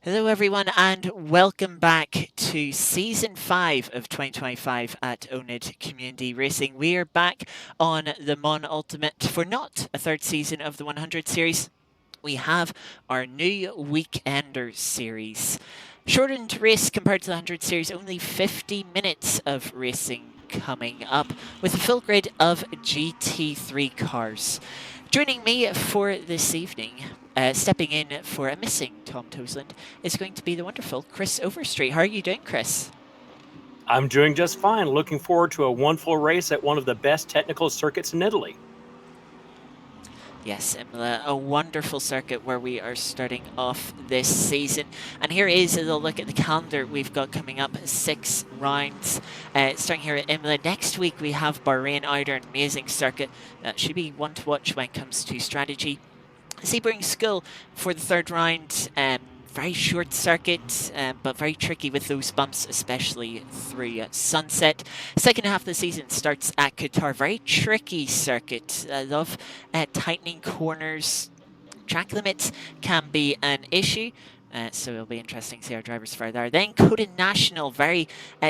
Hello everyone and welcome back to Season 5 of 2025 at oNiD Community Racing. We are back on the Mon Ultimate for not a third season of the 100 series. We have our new Weekender series. Shortened race compared to the 100 series, only 50 minutes of racing coming up with a full grid of GT3 cars. Joining me for this evening, stepping in for a missing Tom Tosland, is going to be the wonderful Chris Overstreet. How are you doing, Chris? I'm doing just fine. Looking forward to a wonderful race at one of the best technical circuits in Italy. Yes, Imola, a wonderful circuit where we are starting off this season. And here is a little look at the calendar we've got coming up. 6 rounds. Starting here at Imola. Next week we have Bahrain, an amazing circuit. Should be one to watch when it comes to strategy. Sebring School for the 3rd round. Very short circuit, but very tricky with those bumps, especially through sunset. Second half of the season starts at Qatar. Very tricky circuit. I love tightening corners. Track limits can be an issue. So it'll be interesting to see our drivers fare there. Then Coda National, very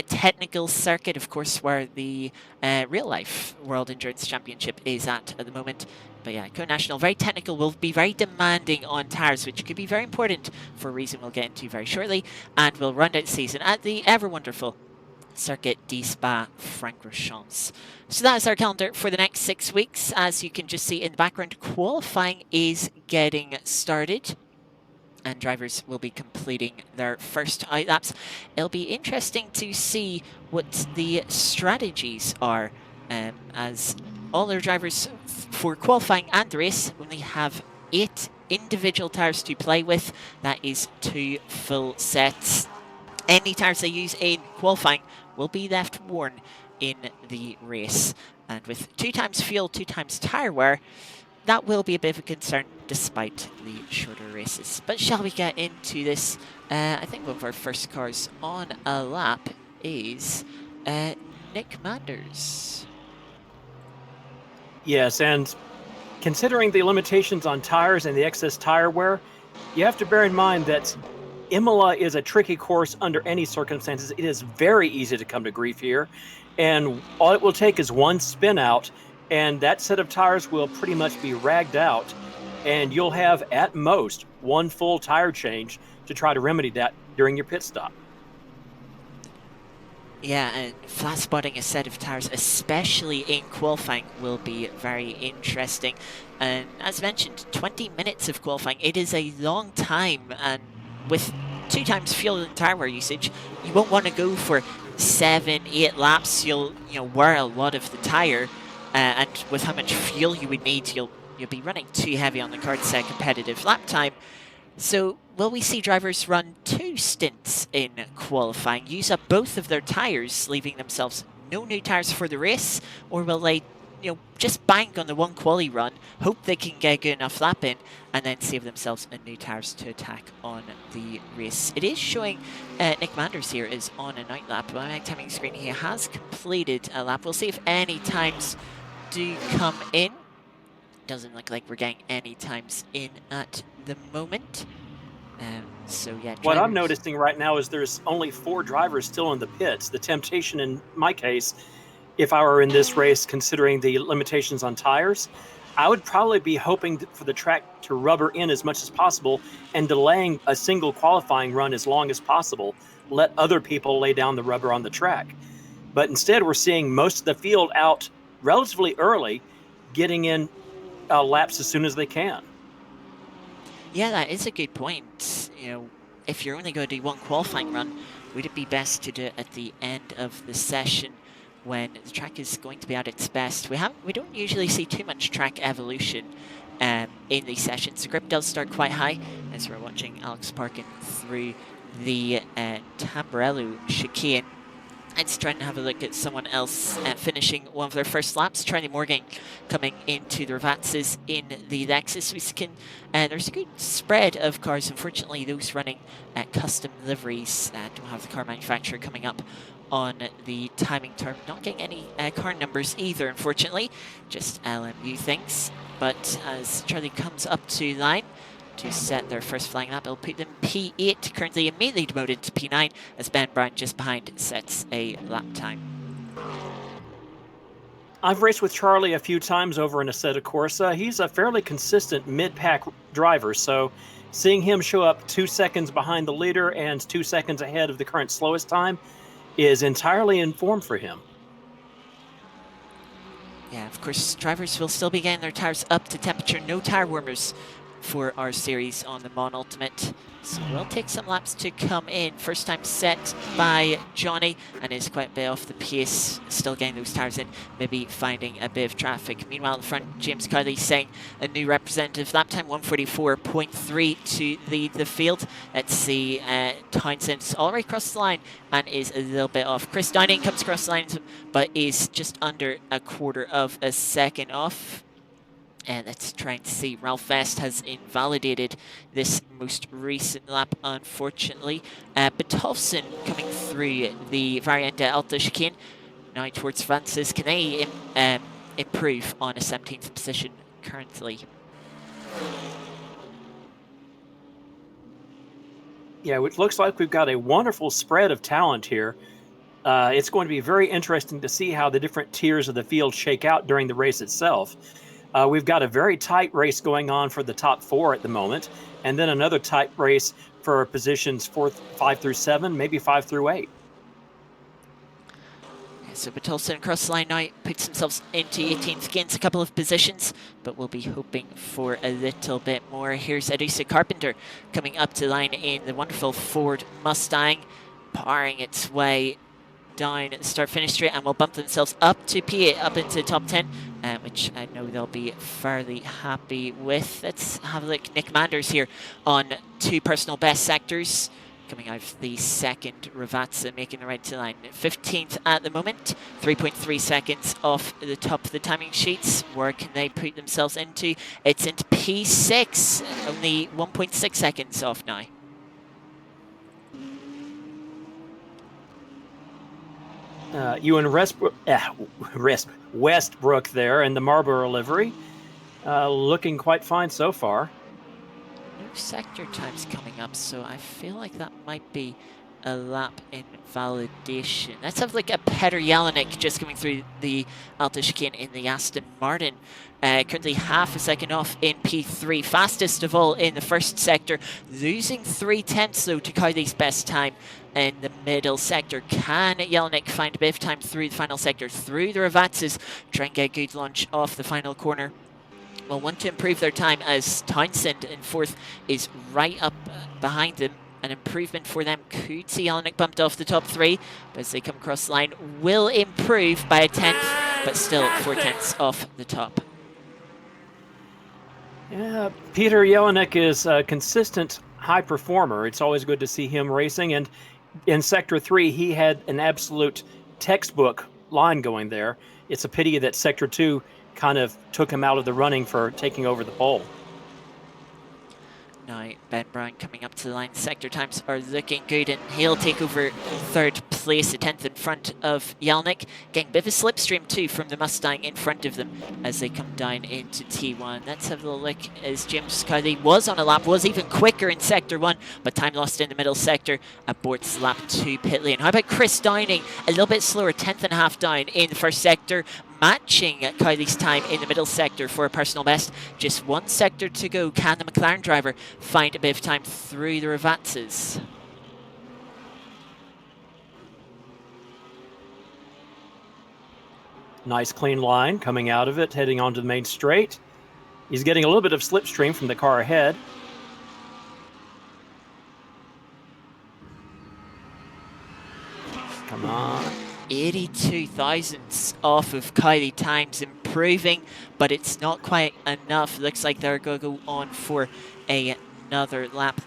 technical circuit, of course, where the real-life World Endurance Championship is at the moment. But yeah, Coda National, very technical, will be very demanding on tyres, which could be very important for a reason we'll get into very shortly. And we'll run out the season at the ever-wonderful Circuit de Spa-Francorchamps. So that is our calendar for the next 6 weeks. As you can just see in the background, qualifying is getting started, and drivers will be completing their first out laps. It'll be interesting to see what the strategies are, as all our drivers for qualifying and the race only have 8 individual tyres to play with. That is 2 full sets. Any tyres they use in qualifying will be left worn in the race. And with 2 times fuel, 2 times tyre wear, that will be a bit of a concern despite the shorter races. But shall we get into this? I think one of our first cars on a lap is Nick Manders. Yes, and considering the limitations on tires and the excess tire wear, you have to bear in mind that Imola is a tricky course under any circumstances. It is very easy to come to grief here, and all it will take is one spin out, and that set of tires will pretty much be ragged out, and you'll have at most one full tire change to try to remedy that during your pit stop. Yeah, and flat spotting a set of tires, especially in qualifying, will be very interesting. And as mentioned, 20 minutes of qualifying, it is a long time, and with 2 times fuel and tyre wear usage, you won't want to go for 7, 8 laps. You'll wear a lot of the tyre, and with how much fuel you would need, you'll be running too heavy on the card to set competitive lap time. So, will we see drivers run 2 stints in qualifying, use up both of their tyres, leaving themselves no new tyres for the race, or will they, just bank on the one quali run, hope they can get a good enough lap in, and then save themselves a new tyres to attack on the race? It is showing Nick Manders here is on a night lap. On my timing screen, he has completed a lap. We'll see if any times do come in. Doesn't look like we're getting any times in at the moment. So yeah, what I'm noticing right now is there's only 4 drivers still in the pits. The temptation in my case, if I were in this race, considering the limitations on tires, I would probably be hoping for the track to rubber in as much as possible and delaying a single qualifying run as long as possible. Let other people lay down the rubber on the track. But instead, we're seeing most of the field out relatively early, getting in laps as soon as they can. Yeah, that is a good point. If you're only going to do one qualifying run, would it be best to do it at the end of the session when the track is going to be at its best? We don't usually see too much track evolution in these sessions. The grip does start quite high as we're watching Alex Parkin through the Tamburello chicane. It's trying to have a look at someone else finishing one of their first laps. Charlie Morgan coming into the Ravatzes in the Lexus. There's a good spread of cars. Unfortunately, those running custom liveries don't have the car manufacturer coming up on the timing term. Not getting any car numbers either, unfortunately. Just LMU things. But as Charlie comes up to line to set their first flying lap, it'll put them P8, currently immediately demoted to P9 as Ben Brown just behind sets a lap time. I've raced with Charlie a few times over in Assetto Corsa. He's a fairly consistent mid-pack driver, so seeing him show up 2 seconds behind the leader and 2 seconds ahead of the current slowest time is entirely in form for him. Yeah, of course, drivers will still be getting their tires up to temperature. No tire warmers for our series on the Mon Ultimate. So we'll take some laps to come in. First time set by Johnny and is quite a bit off the pace. Still getting those tires in, maybe finding a bit of traffic. Meanwhile, in front, James Carley saying a new representative lap time, 1:44.3 to lead the field. Let's see, Townsend's already crossed the line and is a little bit off. Chris Downing comes across the line, but is just under a quarter of a second off. And let's try and see. Ralph Vest has invalidated this most recent lap, unfortunately. Betolfsen coming through the Variante Alta chicane. Now towards Francis. Can they improve on a 17th position currently? Yeah, it looks like we've got a wonderful spread of talent here. It's going to be very interesting to see how the different tiers of the field shake out during the race itself. We've got a very tight race going on for the top 4 at the moment, and then another tight race for positions 5 through 7, maybe 5 through 8. So Betolfsen across the line now puts themselves into 18th, gains a couple of positions, but we'll be hoping for a little bit more. Here's Adusa Carpenter coming up to the line in the wonderful Ford Mustang, powering its way down the start-finish straight, and will bump themselves up to P8, up into the top 10. which I know they'll be fairly happy with. Let's have a look. Nick Manders here on 2 personal best sectors. Coming out of the second, Ravazza making the right to line. 15th at the moment, 3.3 seconds off the top of the timing sheets. Where can they put themselves into? It's into P6, only 1.6 seconds off now. Ewan Westbrook there in the Marlboro livery, looking quite fine so far. No sector times coming up, so I feel like that might be a lap invalidation. Let's have like a Peter Jelinek just coming through the Alta chicane in the Aston Martin. Currently half a second off in P3, fastest of all in the first sector, losing 3/10 though to Cowley's best time in the middle sector. Can Jelinek find a bit of time through the final sector, through the Ravazzas, try and get a good launch off the final corner? Will want to improve their time as Townsend in 4th is right up behind them. An improvement for them. Could see Jelinek bumped off the top 3, but as they come across the line, will improve by a 10th, but still 4/10 off the top. Yeah, Peter Jelinek is a consistent high performer. It's always good to see him racing. And in Sector 3, he had an absolute textbook line going there. It's a pity that Sector 2 kind of took him out of the running for taking over the pole. Now, Ben Brown coming up to the line. Sector times are looking good, and he'll take over 3rd place, a 10th in front of Jelinek. Getting a bit of a slipstream too from the Mustang in front of them as they come down into T1. Let's have a look as James Cowley was on a lap, was even quicker in Sector 1, but time lost in the middle sector, aborts lap 2 pit lane. How about Chris Downing? A little bit slower, 10th and a half down in the first sector, matching Cowley's time in the middle sector for a personal best. Just 1 sector to go. Can the McLaren driver find a bit of time through the Ravazzas? Nice clean line coming out of it, heading onto the main straight. He's getting a little bit of slipstream from the car ahead. Come on. 82 thousandths off of Cowley times, improving, but it's not quite enough. Looks like they're going to go on for another lap.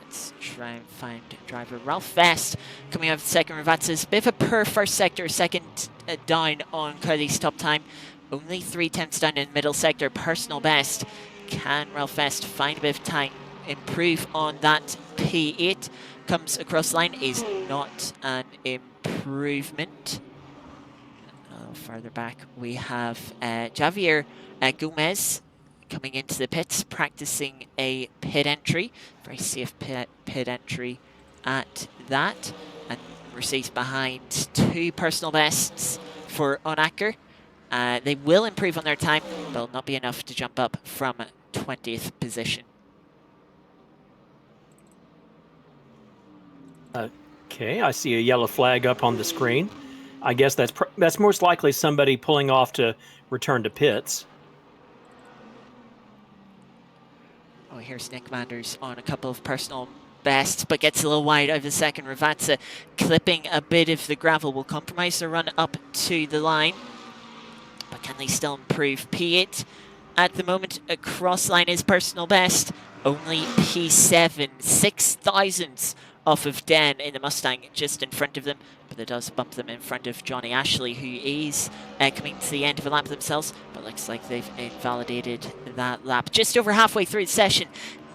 Let's try and find driver Ralph Vest coming out of the second Ravazzas. Bit of a poor first sector, second down on Cowley's top time. Only 3/10 down in the middle sector, personal best. Can Ralph Vest find a bit of time, improve on that P8? Comes across the line, is not an improvement. A little further back, we have Javier Gomez coming into the pits, practicing a pit entry. Very safe pit entry at that. And Mercedes behind 2 personal bests for Onacker. They will improve on their time, but will not be enough to jump up from 20th position. Okay, I see a yellow flag up on the screen. I guess that's most likely somebody pulling off to return to pits. Oh, here's Nick Manders on a couple of personal bests, but gets a little wide over the second. Ravazza clipping a bit of the gravel, will compromise the run up to the line. But can they still improve? P8 at the moment across line is personal best. Only P7, 6 thousandths off of Den in the Mustang just in front of them, but it does bump them in front of Johnny Ashley, who is coming to the end of a lap themselves, but looks like they've invalidated that lap. Just over halfway through the session,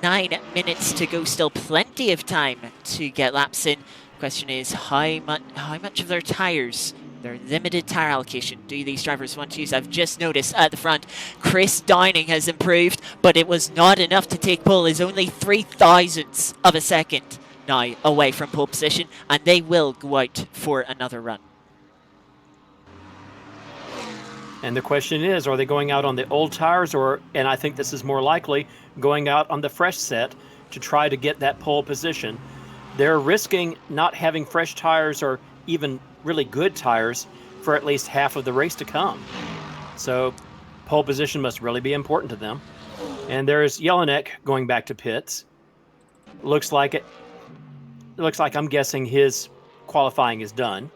9 minutes to go, still plenty of time to get laps in. Question is how much of their tyres, their limited tyre allocation, do these drivers want to use? I've just noticed at the front, Chris Downing has improved, but it was not enough to take pole. Is only 3 thousandths of a second now away from pole position, and they will go out for another run. And the question is, are they going out on the old tires, or, and I think this is more likely, going out on the fresh set to try to get that pole position? They're risking not having fresh tires or even really good tires for at least half of the race to come. So pole position must really be important to them. And there's Jelinek going back to pits. Looks like I'm guessing his qualifying is done.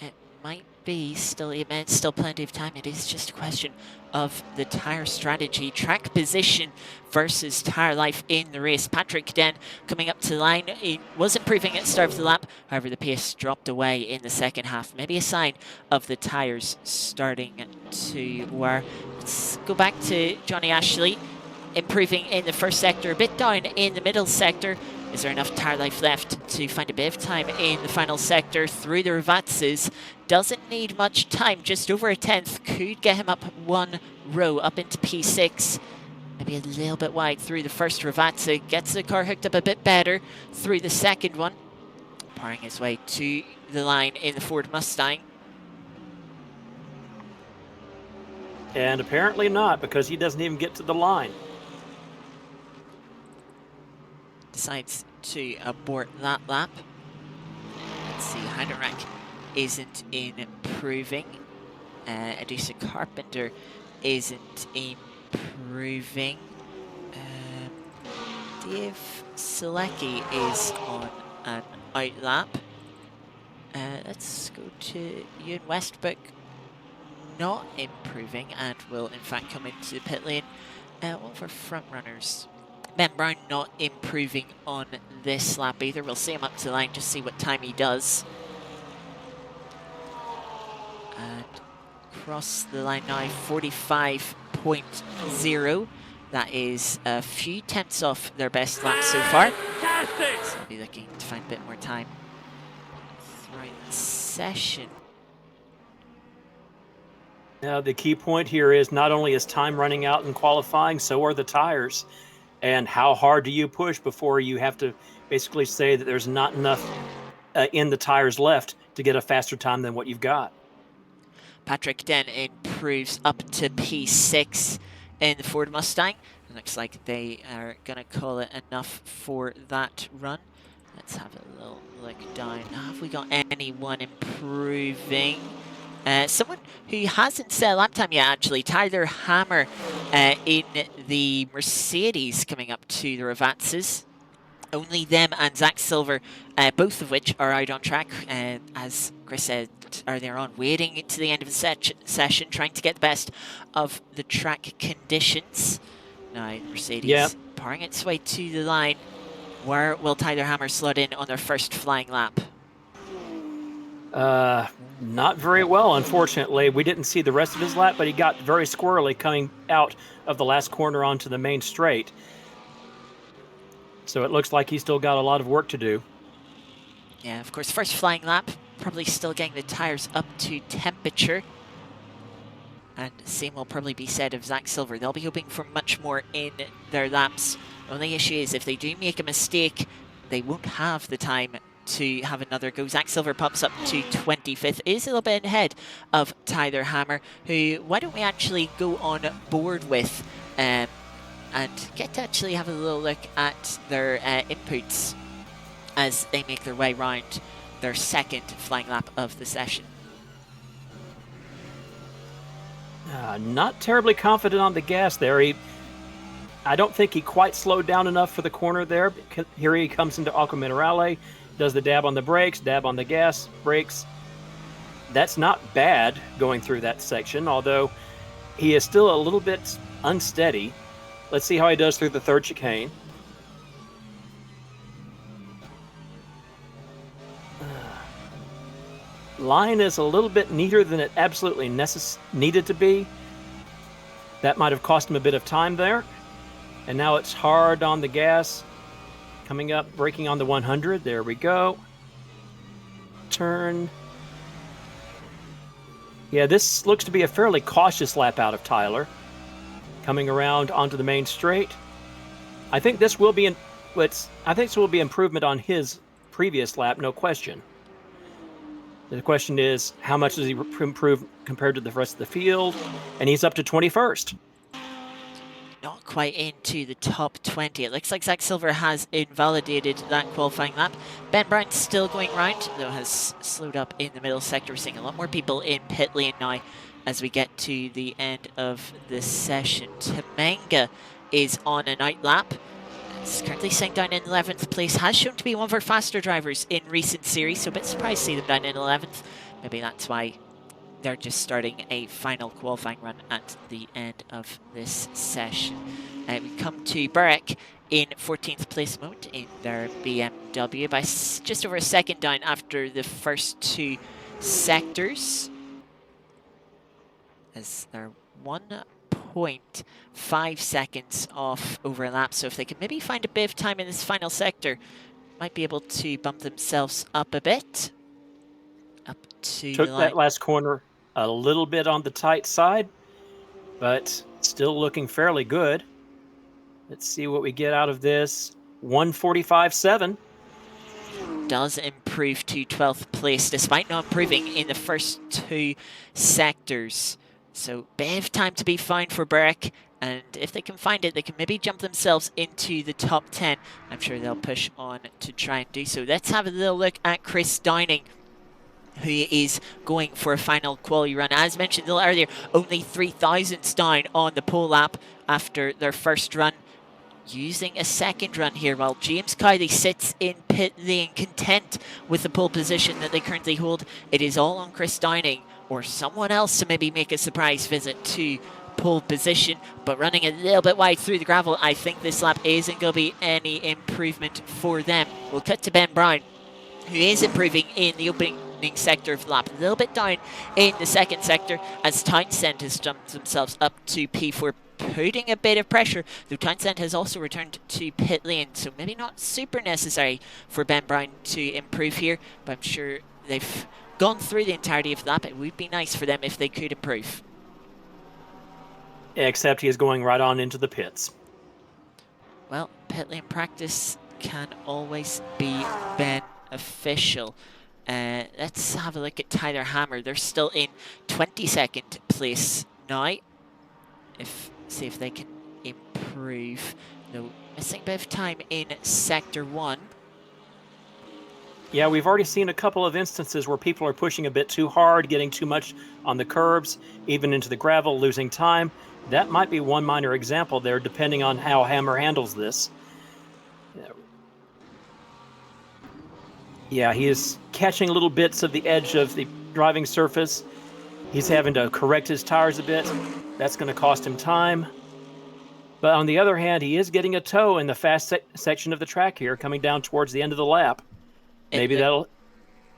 It might be still 8 minutes, still plenty of time. It is just a question of the tyre strategy, track position versus tyre life in the race. Patrick Den coming up to the line. He was improving at the start of the lap. However, the pace dropped away in the second half. Maybe a sign of the tyres starting to wear. Let's go back to Johnny Ashley. Improving in the first sector, a bit down in the middle sector. Is there enough tyre life left to find a bit of time in the final sector through the Ravatzes? Doesn't need much time, just over a tenth. Could get him up one row, up into P6. Maybe a little bit wide through the first Ravatze. Gets the car hooked up a bit better through the second one. Powering his way to the line in the Ford Mustang. And apparently not, because he doesn't even get to the line. Decides to abort that lap. Let's see, Heidenreich isn't improving. Adusa Carpenter isn't improving. Dave Selecki is on an out lap. Let's go to Ewan Westbrook, not improving, and will in fact come into the pit lane. One of our front runners, Ben Brown, not improving on this lap either. We'll see him up to the line, just see what time he does. And cross the line now, 45.0. That is a few tenths off their best lap so far. So I'll be looking to find a bit more time throughout the session. Now, the key point here is not only is time running out in qualifying, so are the tires. And how hard do you push before you have to basically say that there's not enough in the tires left to get a faster time than what you've got? Patrick Den improves up to P6 in the Ford Mustang. It looks like they are going to call it enough for that run. Let's have a little look down. Have we got anyone improving? Someone who hasn't set a lap time yet, actually, Tyler Hammer in the Mercedes coming up to the Ravatzes. Only them and Zach Silver, both of which are out on track, as Chris said earlier on, waiting to the end of the session, trying to get the best of the track conditions. Now, Mercedes powering its way to the line. Where will Tyler Hammer slot in on their first flying lap? Not very well, unfortunately. We didn't see the rest of his lap, but he got very squirrely coming out of the last corner onto the main straight. So it looks like he's still got a lot of work to do. Yeah, of course, first flying lap, probably still getting the tires up to temperature. And the same will probably be said of Zach Silver. They'll be hoping for much more in their laps. The only issue is if they do make a mistake, they won't have the time to have another go. Zach Silver pops up to 25th, is a little bit ahead of Tyler Hammer, who, why don't we actually go on board with and get to actually have a little look at their inputs as they make their way around their second flying lap of the session. Not terribly confident on the gas there. I don't think he quite slowed down enough for the corner there. Here he comes into Aqua Minerale, does the dab on the brakes, dab on the gas, brakes. That's not bad going through that section, although he is still a little bit unsteady. Let's see how he does through the third chicane. Line is a little bit neater than it absolutely needed to be. That might have cost him a bit of time there. And now it's hard on the gas. Coming up, braking on the 100. There we go. Turn. Yeah, this looks to be a fairly cautious lap out of Tyler. Coming around onto the main straight. I think this will be improvement on his previous lap, no question. The question is, how much does he improve compared to the rest of the field? And he's up to 21st. Not quite into the top 20. It looks like Zach Silver has invalidated that qualifying lap. Ben Brown still going round, though has slowed up in the middle sector. We're seeing a lot more people in pit lane now as we get to the end of the session. Temanga is on an out lap. It's currently sitting down in 11th place. Has shown to be one of our faster drivers in recent series, so a bit surprised to see them down in 11th. Maybe that's why they're just starting a final qualifying run at the end of this session. We come to Burek in 14th place moment in their BMW by just over a second down after the first two sectors, as they're 1.5 seconds off over a lap. So if they can maybe find a bit of time in this final sector, might be able to bump themselves up a bit. Up to Took the that line. last corner a little bit on the tight side, but still looking fairly good. Let's see what we get out of this. 1:45.7. Does improve to 12th place, despite not improving in the first two sectors. So bit of time to be found for Burek, and if they can find it, they can maybe jump themselves into the top 10. I'm sure they'll push on to try and do so. Let's have a little look at Chris Downing, who is going for a final quality run. As mentioned a little earlier, only 3 thousandths down on the pole lap after their first run, using a second run here, while James Cowley sits in pit lane content with the pole position that they currently hold. It is all on Chris Downing or someone else to maybe make a surprise visit to pole position, but running a little bit wide through the gravel. I think this lap isn't going to be any improvement for them. We'll cut to Ben Brown, who is improving in the opening sector of the lap, a little bit down in the second sector, as Townsend has jumped themselves up to P4, putting a bit of pressure, though Townsend has also returned to pit lane, so maybe not super necessary for Ben Brown to improve here, but I'm sure they've gone through the entirety of the lap. It would be nice for them if they could improve. Except he is going right on into the pits. Well, pit lane practice can always be beneficial. Let's have a look at Tyler Hammer. They're still in 22nd place now. See if they can improve. No, missing a bit of time in Sector 1. Yeah, we've already seen a couple of instances where people are pushing a bit too hard, getting too much on the curbs, even into the gravel, losing time. That might be one minor example there, depending on how Hammer handles this. Yeah, he is catching little bits of the edge of the driving surface. He's having to correct his tires a bit. That's going to cost him time. But on the other hand, he is getting a toe in the fast section of the track here, coming down towards the end of the lap. Maybe that'll...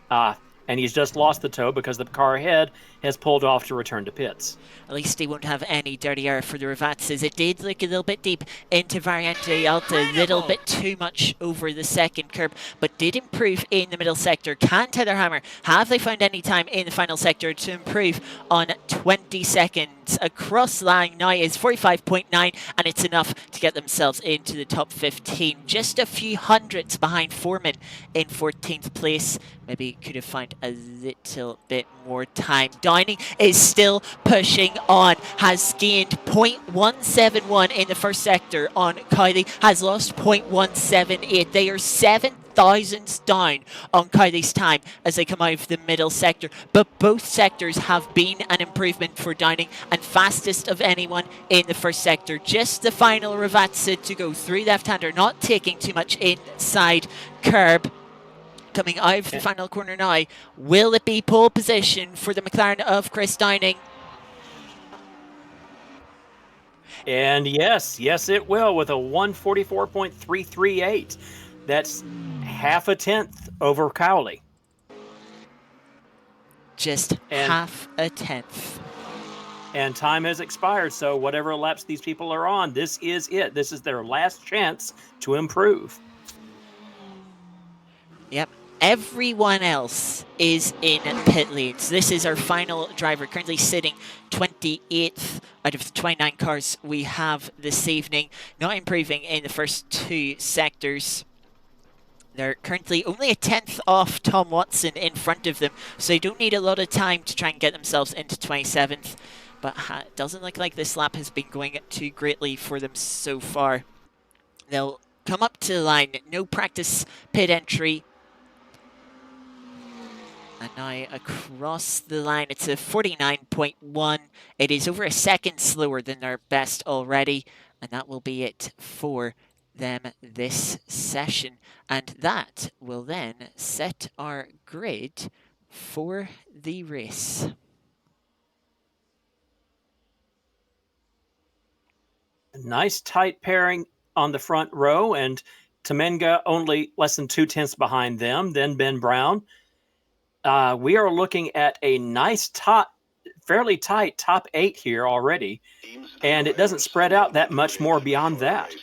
and he's just lost the toe because the car ahead has pulled off to return to pits. At least he won't have any dirty air for the Ravazzas. It did look a little bit deep into Variante Alta, a little bit too much over the second curb, but did improve in the middle sector. Can Tyler Hammer, have they found any time in the final sector to improve on 20 seconds? Across the line now is 45.9, and it's enough to get themselves into the top 15. Just a few hundredths behind Foreman in 14th place. Maybe could have found a little bit more time. Downing is still pushing on, has gained 0.171 in the first sector on Cowley, has lost 0.178. They are 7 thousandths down on Cowley's time as they come out of the middle sector, but both sectors have been an improvement for Downing, and fastest of anyone in the first sector. Just the final Ravazza to go through left-hander, not taking too much inside curb. Coming out of the final corner now. Will it be pole position for the McLaren of Chris Downing? And yes, it will, with a 1:44.338. That's half a tenth over Cowley. Just half a tenth. And time has expired, so whatever laps these people are on, this is it. This is their last chance to improve. Yep. Everyone else is in pit lanes. This is our final driver, currently sitting 28th out of the 29 cars we have this evening. Not improving in the first two sectors. They're currently only a tenth off Tom Watson in front of them, so they don't need a lot of time to try and get themselves into 27th. But it doesn't look like this lap has been going too greatly for them so far. They'll come up to the line, no practice pit entry. And now across the line, it's a 49.1. It is over a second slower than their best already. And that will be it for them this session. And that will then set our grid for the race. Nice tight pairing on the front row, and Temenga only less than 2/10 behind them, then Ben Brown. We are looking at a nice fairly tight top 8 here already, and it doesn't spread out that much more beyond that.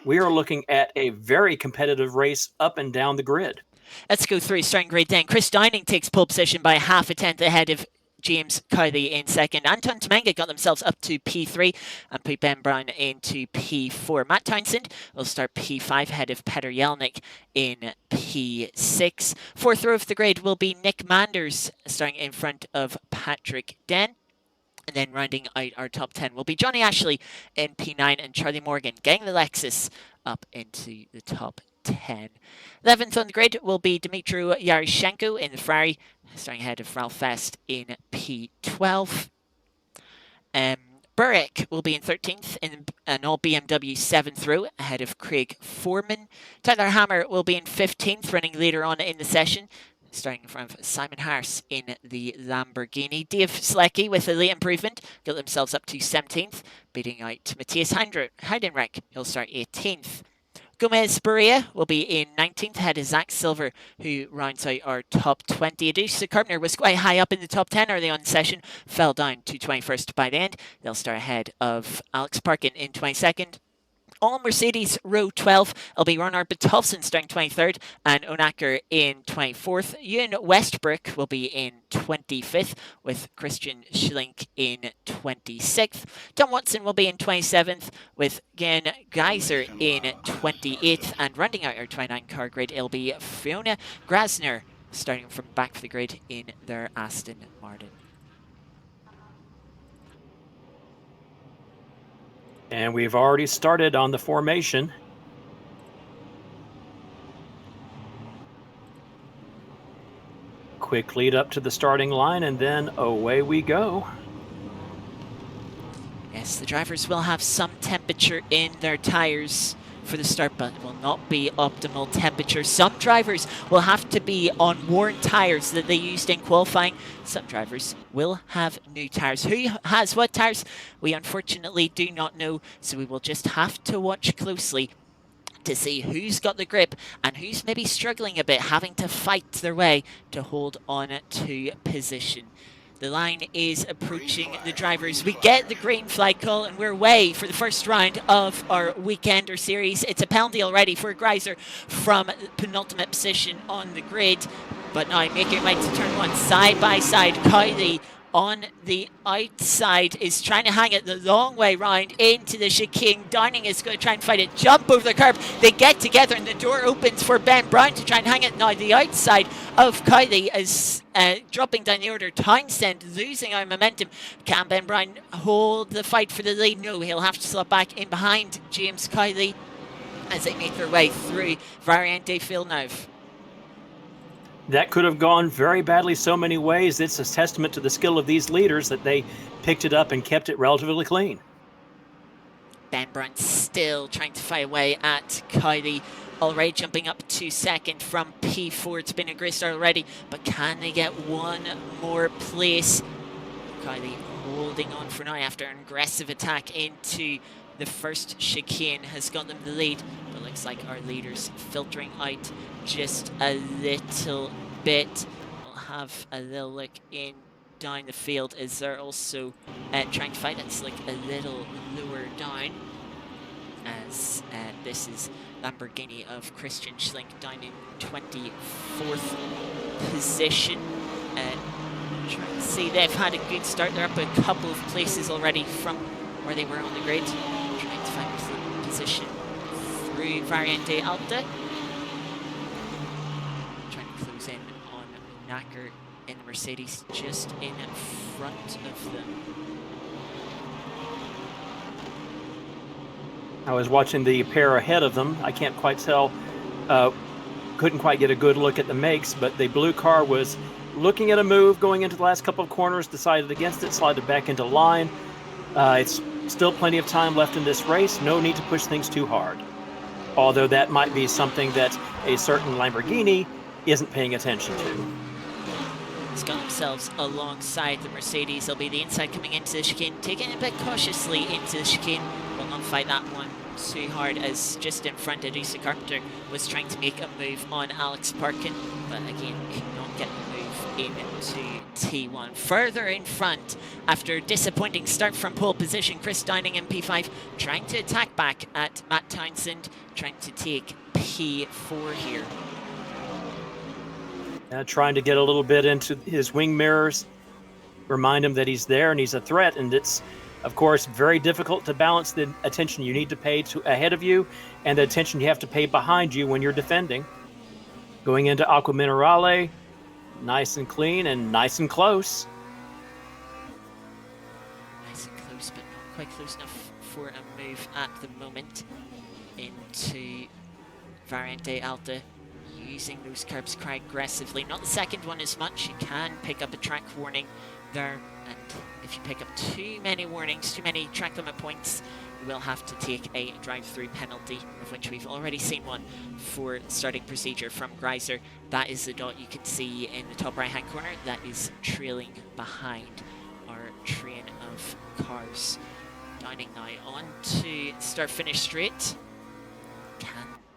We are looking at a very competitive race up and down the grid. Let's go through starting grid then. Chris Downing takes pole position by half a tenth ahead of James Cowley in second. Anton Temenga got themselves up to P3 and put Ben Brown into P4. Matt Townsend will start P5 ahead of Peter Jelnik in P6. Fourth row of the grid will be Nick Manders starting in front of Patrick Den. And then rounding out our top 10 will be Johnny Ashley in P9 and Charlie Morgan getting the Lexus up into the top 10. 11th on the grid will be Dmitry Yaroshenko in the Ferrari, starting ahead of Ralph Fest in P12. Burek will be in 13th in an all BMW 7th row ahead of Craig Foreman. Tyler Hammer will be in 15th, running later on in the session, starting in front of Simon Harris in the Lamborghini. Dave Slecki with a late improvement got themselves up to 17th, beating out Matthias Heidenreich. He'll start 18th. Gomez Berea will be in 19th ahead of Zach Silver, who rounds out our top 20. Adusha Carpenter was quite high up in the top 10 early on in the session, fell down to 21st by the end. They'll start ahead of Alex Parkin in 22nd. All Mercedes row 12 will be Ronald Betolfsen starting 23rd and Onacker in 24th. Ewan Westbrook will be in 25th with Christian Schlink in 26th. Tom Watson will be in 27th with Gen Geiser in 28th. And rounding out our 29 car grid, it'll be Fiona Grasner starting from back of the grid in their Aston Martin. And we've already started on the formation. Quick lead up to the starting line, and then away we go. Yes, the drivers will have some temperature in their tyres for the start, but it will not be optimal temperature. Some drivers will have to be on worn tyres that they used in qualifying. Some drivers will have new tyres. Who has what tyres? We unfortunately do not know, so we will just have to watch closely to see who's got the grip and who's maybe struggling a bit, having to fight their way to hold on to position. The line is approaching the drivers. We get the green flag call and we're away for the first round of our Weekender series. It's a penalty already for Greiser from penultimate position on the grid. But now making right to turn one side by side. Kylie on the outside is trying to hang it the long way round into the chicane. Downing is going to try and fight it, jump over the curb. They get together and the door opens for Ben Brown to try and hang it. Now the outside of Kylie is dropping down the order. Townsend losing our momentum. Can Ben Brown hold the fight for the lead? No, he'll have to slot back in behind James Kylie as they make their way through Variante Villeneuve. That could have gone very badly so many ways. It's a testament to the skill of these leaders that they picked it up and kept it relatively clean. Ben Brown still trying to fight away at Kylie. Already jumping up to second from P4. It's been a great start already, but can they get one more place? Kylie holding on for now after an aggressive attack into the first chicane has got them the lead, but looks like our leaders filtering out just a little bit. We'll have a little look in down the field as they're also trying to fight. It's like a little lower down as this is Lamborghini of Christian Schlink down in 24th position. Trying to see, they've had a good start. They're up a couple of places already from where they were on the grid. Trying to find position through Variante Alta. Trying to close in on Knacker in the Mercedes just in front of them. I was watching the pair ahead of them. I can't quite tell, couldn't quite get a good look at the makes, but the blue car was looking at a move going into the last couple of corners, decided against it, slided back into line. It's still plenty of time left in this race. No need to push things too hard. Although that might be something that a certain Lamborghini isn't paying attention to. It's got themselves alongside the Mercedes. They'll be the inside coming into the chicane, taking it a bit cautiously into the chicane, but can't fight that one too hard, as just in front Adisa Carpenter was trying to make a move on Alex Parkin, but again could not get the move into T1. Further in front, after a disappointing start from pole position, Chris Downing in P5 trying to attack back at Matt Townsend, trying to take P4 here. Trying to get a little bit into his wing mirrors, remind him that he's there and he's a threat, and it's of course very difficult to balance the attention you need to pay to ahead of you and the attention you have to pay behind you when you're defending. Going into Aqua Minerale, nice and clean and nice and close. Nice and close, but not quite close enough for a move at the moment into Variante Alta, using those curbs quite aggressively. Not the second one as much. You can pick up a track warning there, and if you pick up too many warnings, too many track limit points, you will have to take a drive-through penalty, of which we've already seen one for starting procedure from Greiser. That is the dot you can see in the top right-hand corner that is trailing behind our train of cars. Downing now on to start-finish straight.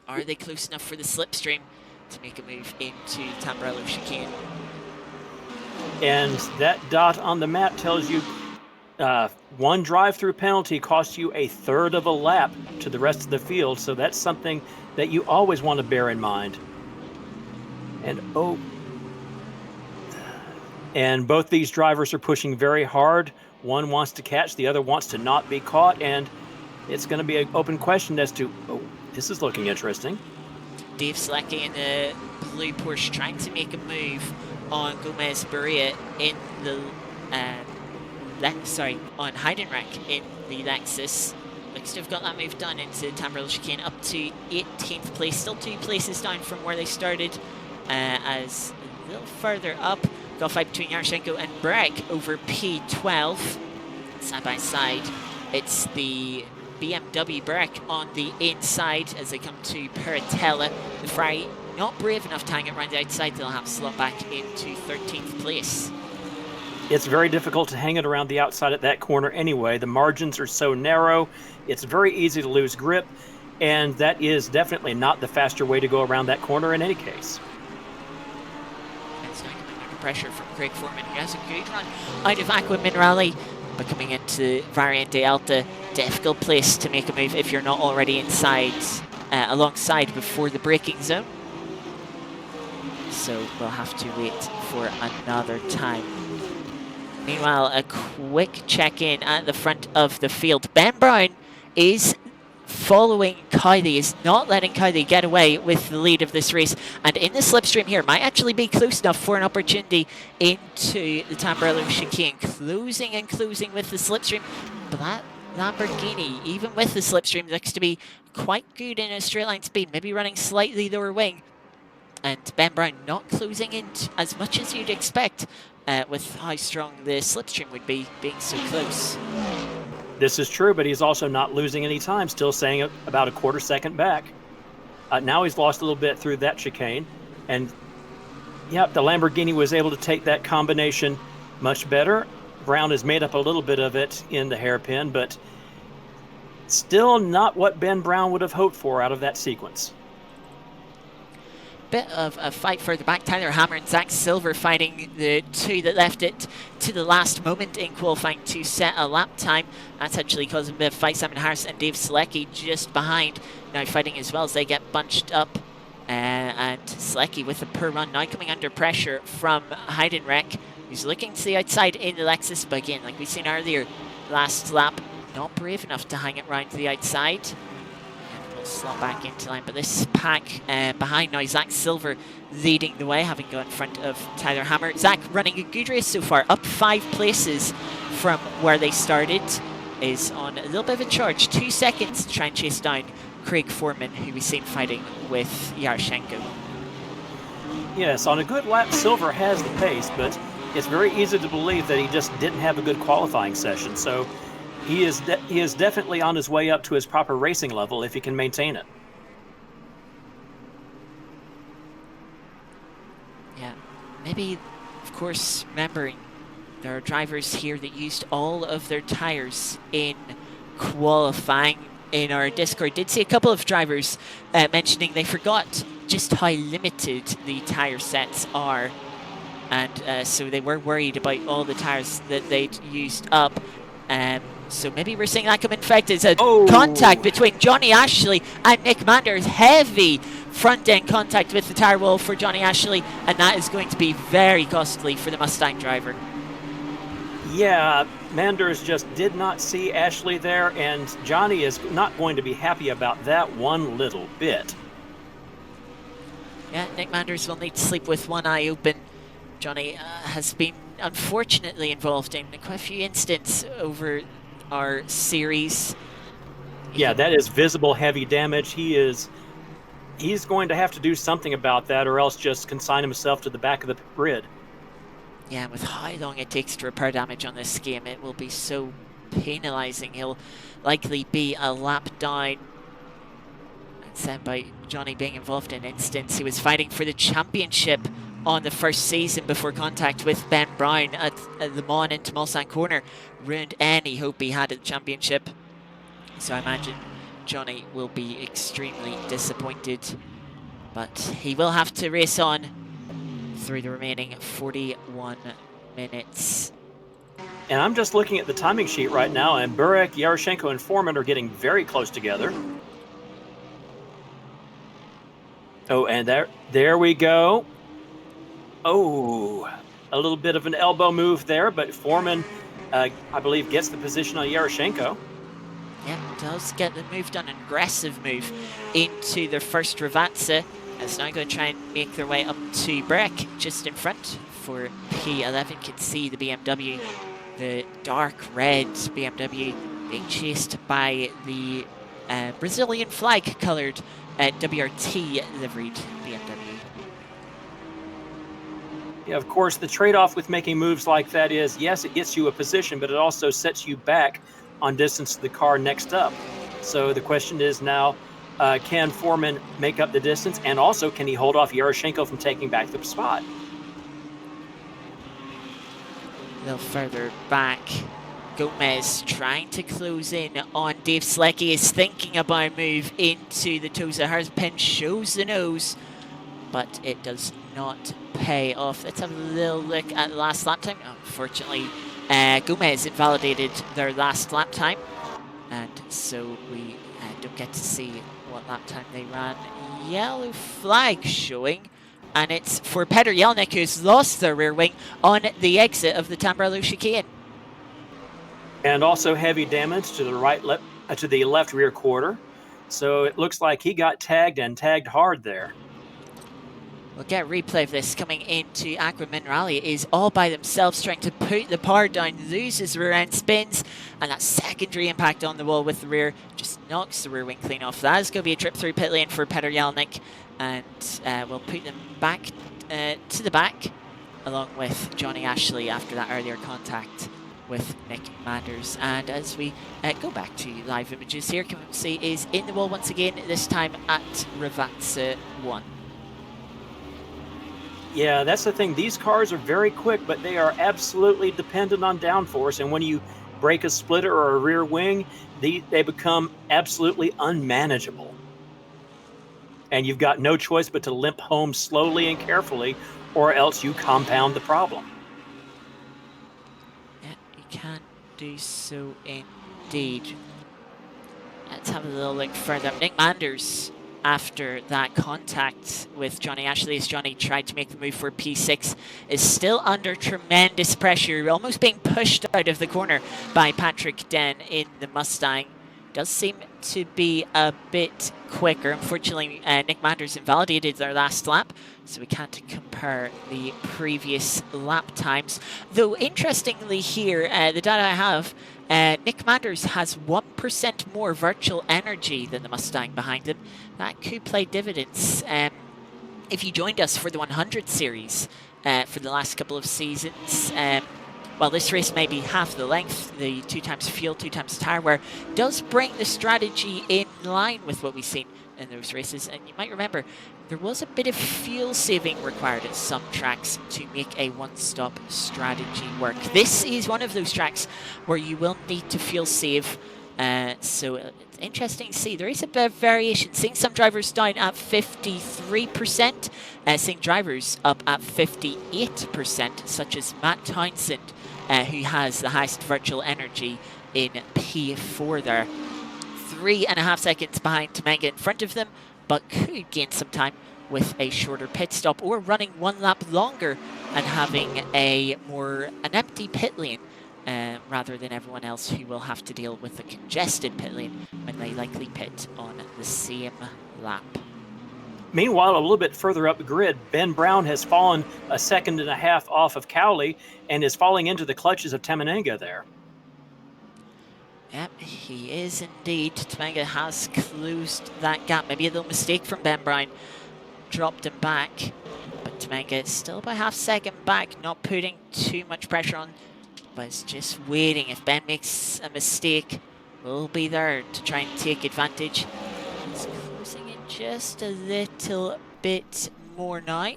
Are they close enough for the slipstream to make a move into Tamburello chicane? And that dot on the map tells you one drive-through penalty costs you a third of a lap to the rest of the field, so that's something that you always want to bear in mind. And both these drivers are pushing very hard. One wants to catch, the other wants to not be caught, and it's going to be an open question as to, this is looking interesting. Dave Selecki in the blue Porsche trying to make a move on Gomez Berea in the on Heidenreich in the Lexus. Looks to have got that move done into Tamburello chicane up to 18th place, still 2 places down from where they started, as a little further up, got a fight between Yaroshenko and Breck over P12. Side by side, it's the BMW Breck on the inside as they come to Peratella. The Ferrari not brave enough to hang it around the outside, they'll have to slot back into 13th place. It's very difficult to hang it around the outside at that corner anyway. The margins are so narrow, it's very easy to lose grip, and that is definitely not the faster way to go around that corner in any case. It's now coming under pressure from Craig Foreman, who has a good run out of Aqua Minerale, but coming into Variante Alta, difficult place to make a move if you're not already inside, alongside before the braking zone. So we'll have to wait for another time. Meanwhile, a quick check-in at the front of the field. Ben Brown is following Cowley, is not letting Cowley get away with the lead of this race, and in the slipstream here might actually be close enough for an opportunity into the Tamburello chicane. Closing and closing with the slipstream, but that Lamborghini, even with the slipstream, looks to be quite good in a straight line speed, maybe running slightly lower wing. And Ben Brown not closing in as much as you'd expect with how strong the slipstream would be, being so close. This is true, but he's also not losing any time, still staying about a quarter second back. Now he's lost a little bit through that chicane. And, yep, the Lamborghini was able to take that combination much better. Brown has made up a little bit of it in the hairpin, but still not what Ben Brown would have hoped for out of that sequence. Bit of a fight further back. Tyler Hammer and Zach Silver fighting the two that left it to the last moment in qualifying to set a lap time. That's actually causing a bit of fight. Simon Harris and Dave Selecki just behind, now fighting as well as they get bunched up. And Selecki with a poor run, now coming under pressure from Heidenreich, who's looking to the outside in the Lexus, but again, like we've seen earlier, last lap, not brave enough to hang it round to the outside. Slot back into line, but this pack behind now, Zach Silver leading the way, having gone in front of Tyler Hammer. Zach running a good race so far, up 5 places from where they started, is on a little bit of a charge, 2 seconds to try and chase down Craig Foreman, who we've seen fighting with Yaroshenko. Yes, on a good lap, Silver has the pace, but it's very easy to believe that he just didn't have a good qualifying session, so he is definitely on his way up to his proper racing level if he can maintain it. Yeah, maybe, of course, remembering there are drivers here that used all of their tyres in qualifying. in our Discord did see a couple of drivers mentioning they forgot just how limited the tyre sets are. And so they were worried about all the tyres that they'd used up. So maybe we're seeing that come in effect. It's a contact between Johnny Ashley and Nick Manders. Heavy front-end contact with the tyre wall for Johnny Ashley, and that is going to be very costly for the Mustang driver. Yeah, Manders just did not see Ashley there, and Johnny is not going to be happy about that one little bit. Yeah, Nick Manders will need to sleep with one eye open. Johnny has been unfortunately involved in quite a few incidents over our series. Yeah, that is visible heavy damage. He's going to have to do something about that, or else just consign himself to the back of the grid. Yeah, with how long it takes to repair damage on this game, it will be so penalising. He'll likely be a lap down. And said by Johnny being involved in incidents. He was fighting for the championship on the first season before contact with Ben Brown at Le Mans into Mulsanne Corner ruined any hope he had at the championship. So I imagine Johnny will be extremely disappointed, but he will have to race on through the remaining 41 minutes. And I'm just looking at the timing sheet right now, and Burek, Yaroshenko, and Foreman are getting very close together. Oh, and there we go. Oh, a little bit of an elbow move there, but Foreman, I believe, gets the position on Yaroshenko. Yeah, does get the move done, an aggressive move into their first Ravazza. It's now going to try and make their way up to Breck, just in front for P11. Can see the BMW, the dark red BMW, being chased by the Brazilian flag-coloured WRT liveried BMW. Yeah, of course, the trade-off with making moves like that is, yes, it gets you a position, but it also sets you back on distance to the car next up. So the question is now, can Foreman make up the distance? And also, can he hold off Yaroshenko from taking back the spot? A little further back, Gomez trying to close in on Dave Sleckie. Is thinking about a move into the Tosa. Hairpin shows the nose, but it does not pay off. Let's have a little look at the last lap time. Unfortunately, Gomez invalidated their last lap time, and so we don't get to see what lap time they ran. Yellow flag showing, and it's for Petr Jelnik, who's lost their rear wing on the exit of the Tamburello chicane. And also heavy damage to the left rear quarter. So it looks like he got tagged, and tagged hard there. We'll get a replay of this coming into Aqua Minerale. It is all by themselves trying to put the power down, loses rear end spins, and that secondary impact on the wall with the rear just knocks the rear wing clean off. That is going to be a trip through pit lane for Petr Jelnik, and we'll put them back to the back along with Johnny Ashley after that earlier contact with Nick Manders. And as we go back to live images here, Kamutsi is in the wall once again, this time at Ravazza 1. Yeah, that's the thing. These cars are very quick, but they are absolutely dependent on downforce. And when you break a splitter or a rear wing, they become absolutely unmanageable. And you've got no choice but to limp home slowly and carefully, or else you compound the problem. Yeah, you can do so indeed. Let's have a little look further. Nick Manders, after that contact with Johnny Ashley, as Johnny tried to make the move for P6, is still under tremendous pressure, almost being pushed out of the corner by Patrick Den in the Mustang. Does seem to be a bit quicker. Unfortunately, Nick Manders invalidated their last lap, so we can't compare the previous lap times. Though, interestingly here, the data I have, Nick Manders has 1% more virtual energy than the Mustang behind him. That could play dividends. If you joined us for the 100 series for the last couple of seasons, while this race may be half the length, the 2 times fuel, 2 times tire wear does bring the strategy in line with what we've seen in those races. And you might remember, there was a bit of fuel saving required at some tracks to make a one-stop strategy work. This is one of those tracks where you will need to fuel save So it's interesting to see. There is a bit of variation. Seeing some drivers down at 53%, seeing drivers up at 58%, such as Matt Townsend, who has the highest virtual energy in P4 there. 3.5 seconds behind Temanga in front of them, but could gain some time with a shorter pit stop or running one lap longer and having an empty pit lane rather than everyone else who will have to deal with the congested pit lane when they likely pit on the same lap. Meanwhile, a little bit further up the grid, Ben Brown has fallen 1.5 seconds off of Cowley and is falling into the clutches of Temanga there. Yep, he is indeed. Temanga has closed that gap. Maybe a little mistake from Ben Brown. Dropped him back. But Temanga is still by 0.5 seconds back, not putting too much pressure on, but is just waiting. If Ben makes a mistake, we'll be there to try and take advantage. He's closing in just a little bit more now.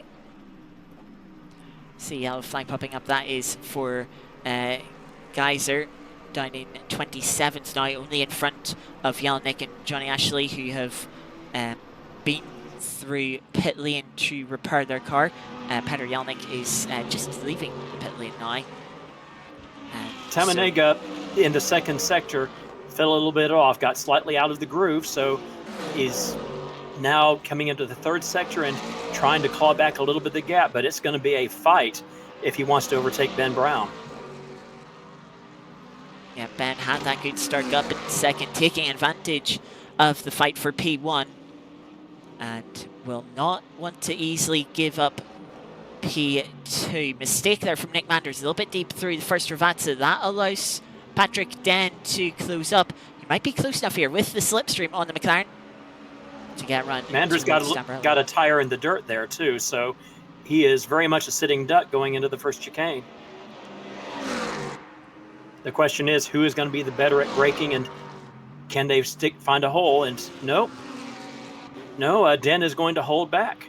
See yellow flag popping up. That is for Geyser, down in 27th now, only in front of Yelnick and Johnny Ashley, who have been through pit lane to repair their car. Peter Yelnick is just leaving the pit lane now. Temanga in the second sector fell a little bit off, got slightly out of the groove, so is now coming into the third sector and trying to claw back a little bit of the gap, but it's going to be a fight if he wants to overtake Ben Brown. Yeah, Ben had that good start up in second, taking advantage of the fight for P1, and will not want to easily give up P2. Mistake there from Nick Manders, a little bit deep through the first Ravazza. That allows Patrick Den to close up. He might be close enough here with the slipstream on the McLaren to get around. Manders got a tire in the dirt there too, so he is very much a sitting duck going into the first chicane. The question is, who is going to be the better at braking, and can they find a hole? And no, Den is going to hold back.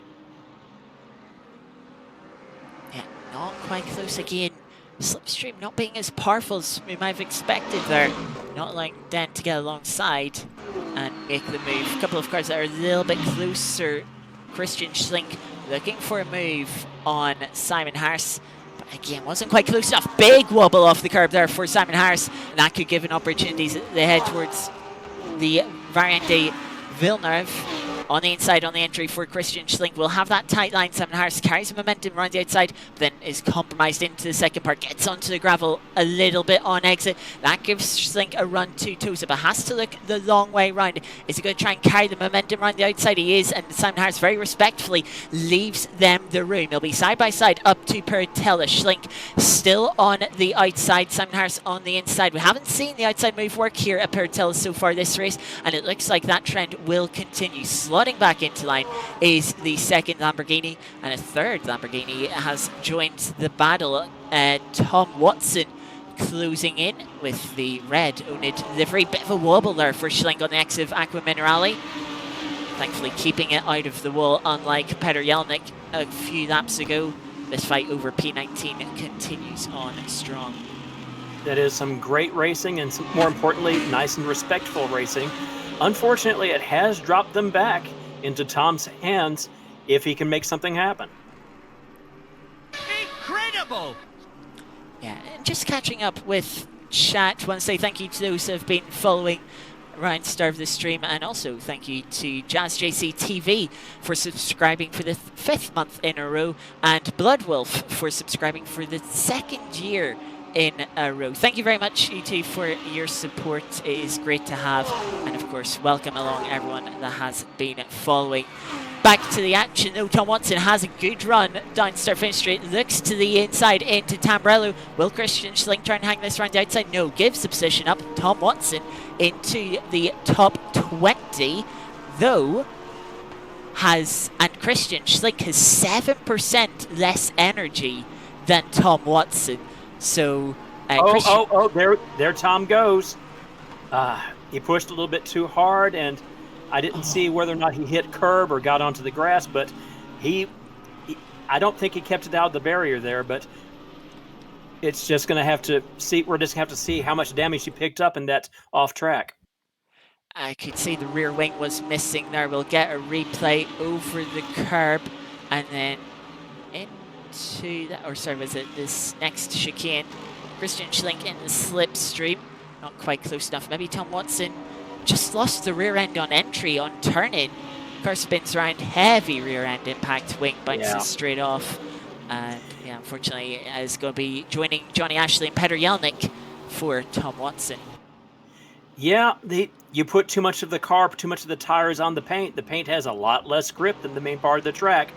Yeah, not quite close again. Slipstream not being as powerful as we might have expected there. Not allowing Den to get alongside and make the move. A couple of cars that are a little bit closer. Christian Schlink looking for a move on Simon Harris. But again, wasn't quite close enough. Big wobble off the curb there for Simon Harris. And that could give an opportunity as they head towards the Variante Villeneuve. On the inside, on the entry for Christian Schlink. Will have that tight line. Simon Harris carries momentum around the outside, then is compromised into the second part. Gets onto the gravel a little bit on exit. That gives Schlink a run to Tosa, but has to look the long way round. Is he going to try and carry the momentum around the outside? He is, and Simon Harris very respectfully leaves them the room. They'll be side by side up to Pertella. Schlink still on the outside. Simon Harris on the inside. We haven't seen the outside move work here at Pertella so far this race, and it looks like that trend will continue. Slotting back into line is the second Lamborghini, and a third Lamborghini has joined the battle. Tom Watson closing in with the red oNiD livery. Bit of a wobble there for Schlink on the exit of Aqua Minerale. Thankfully keeping it out of the wall, unlike Peter Yelnick a few laps ago. This fight over P19 continues on strong. That is some great racing, and some, more importantly, nice and respectful racing. Unfortunately, it has dropped them back into Tom's hands if he can make something happen. Incredible! Yeah, and just catching up with chat. I want to say thank you to those who have been following around the start of the stream, and also thank you to Jazz JC TV for subscribing for the 5th month in a row, and Bloodwolf for subscribing for the 2nd year in a row. Thank you very much, you two, for your support. It is great to have, and of course, welcome along everyone that has been following. Back to the action though. Tom Watson has a good run down start finish straight, looks to the inside into Tambrello. Will Christian Schlink try and hang this round the outside? No, gives the position up. Tom Watson into the top 20, though and Christian Schlink has 7% less energy than Tom Watson. So, there Tom goes. He pushed a little bit too hard, and I didn't see whether or not he hit curb or got onto the grass, but I don't think he kept it out of the barrier there, but it's just going to have to see. We're just going to have to see how much damage he picked up in that off track. I could see the rear wing was missing there. We'll get a replay over the curb and then into that, or sorry, was it this next chicane? Christian Schlink in the slipstream, not quite close enough. Maybe Tom Watson just lost the rear end on entry on turn-in. Car spins around, heavy rear end impact, wing bounces straight off. And yeah, unfortunately, is going to be joining Johnny Ashley and Peter Yelnick for Tom Watson. Yeah, you put too much of the car, too much of the tires on the paint. The paint has a lot less grip than the main part of the track.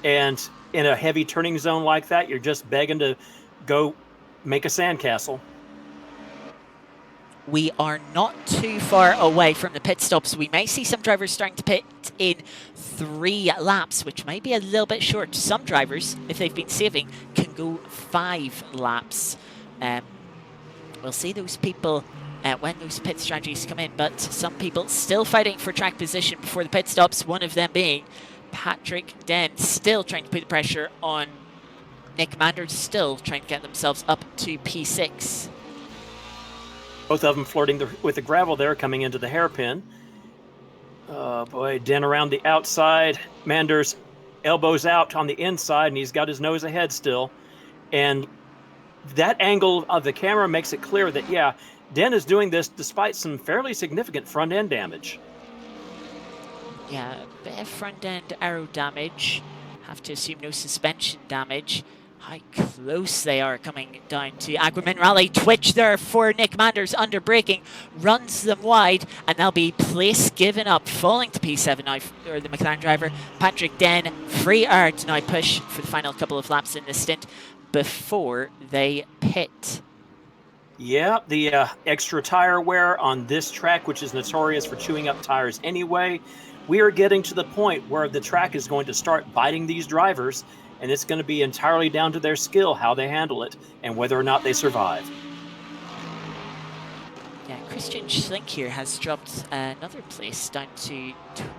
And in a heavy turning zone like that, you're just begging to go make a sandcastle. We are not too far away from the pit stops. We may see some drivers starting to pit in 3 laps, which may be a little bit short. Some drivers, if they've been saving, can go 5 laps. We'll see those people when those pit strategies come in, but some people still fighting for track position before the pit stops, one of them being Patrick Den, still trying to put the pressure on Nick Manders, still trying to get themselves up to P6. Both of them flirting with the gravel there, coming into the hairpin. Oh boy, Den around the outside. Manders elbows out on the inside, and he's got his nose ahead still. And that angle of the camera makes it clear that, yeah, Den is doing this despite some fairly significant front end damage. Yeah, a bit of front end aero damage. Have to assume no suspension damage. How close they are coming down to Aquaman Rally. Twitch there for Nick Manders, under braking, runs them wide, and they'll be place given up, falling to P7 now for the McLaren driver. Patrick Den, free air to now push for the final couple of laps in this stint before they pit. Yeah, the extra tire wear on this track, which is notorious for chewing up tires anyway, we are getting to the point where the track is going to start biting these drivers, and it's going to be entirely down to their skill, how they handle it, and whether or not they survive. Yeah, Christian Schlink here has dropped another place down to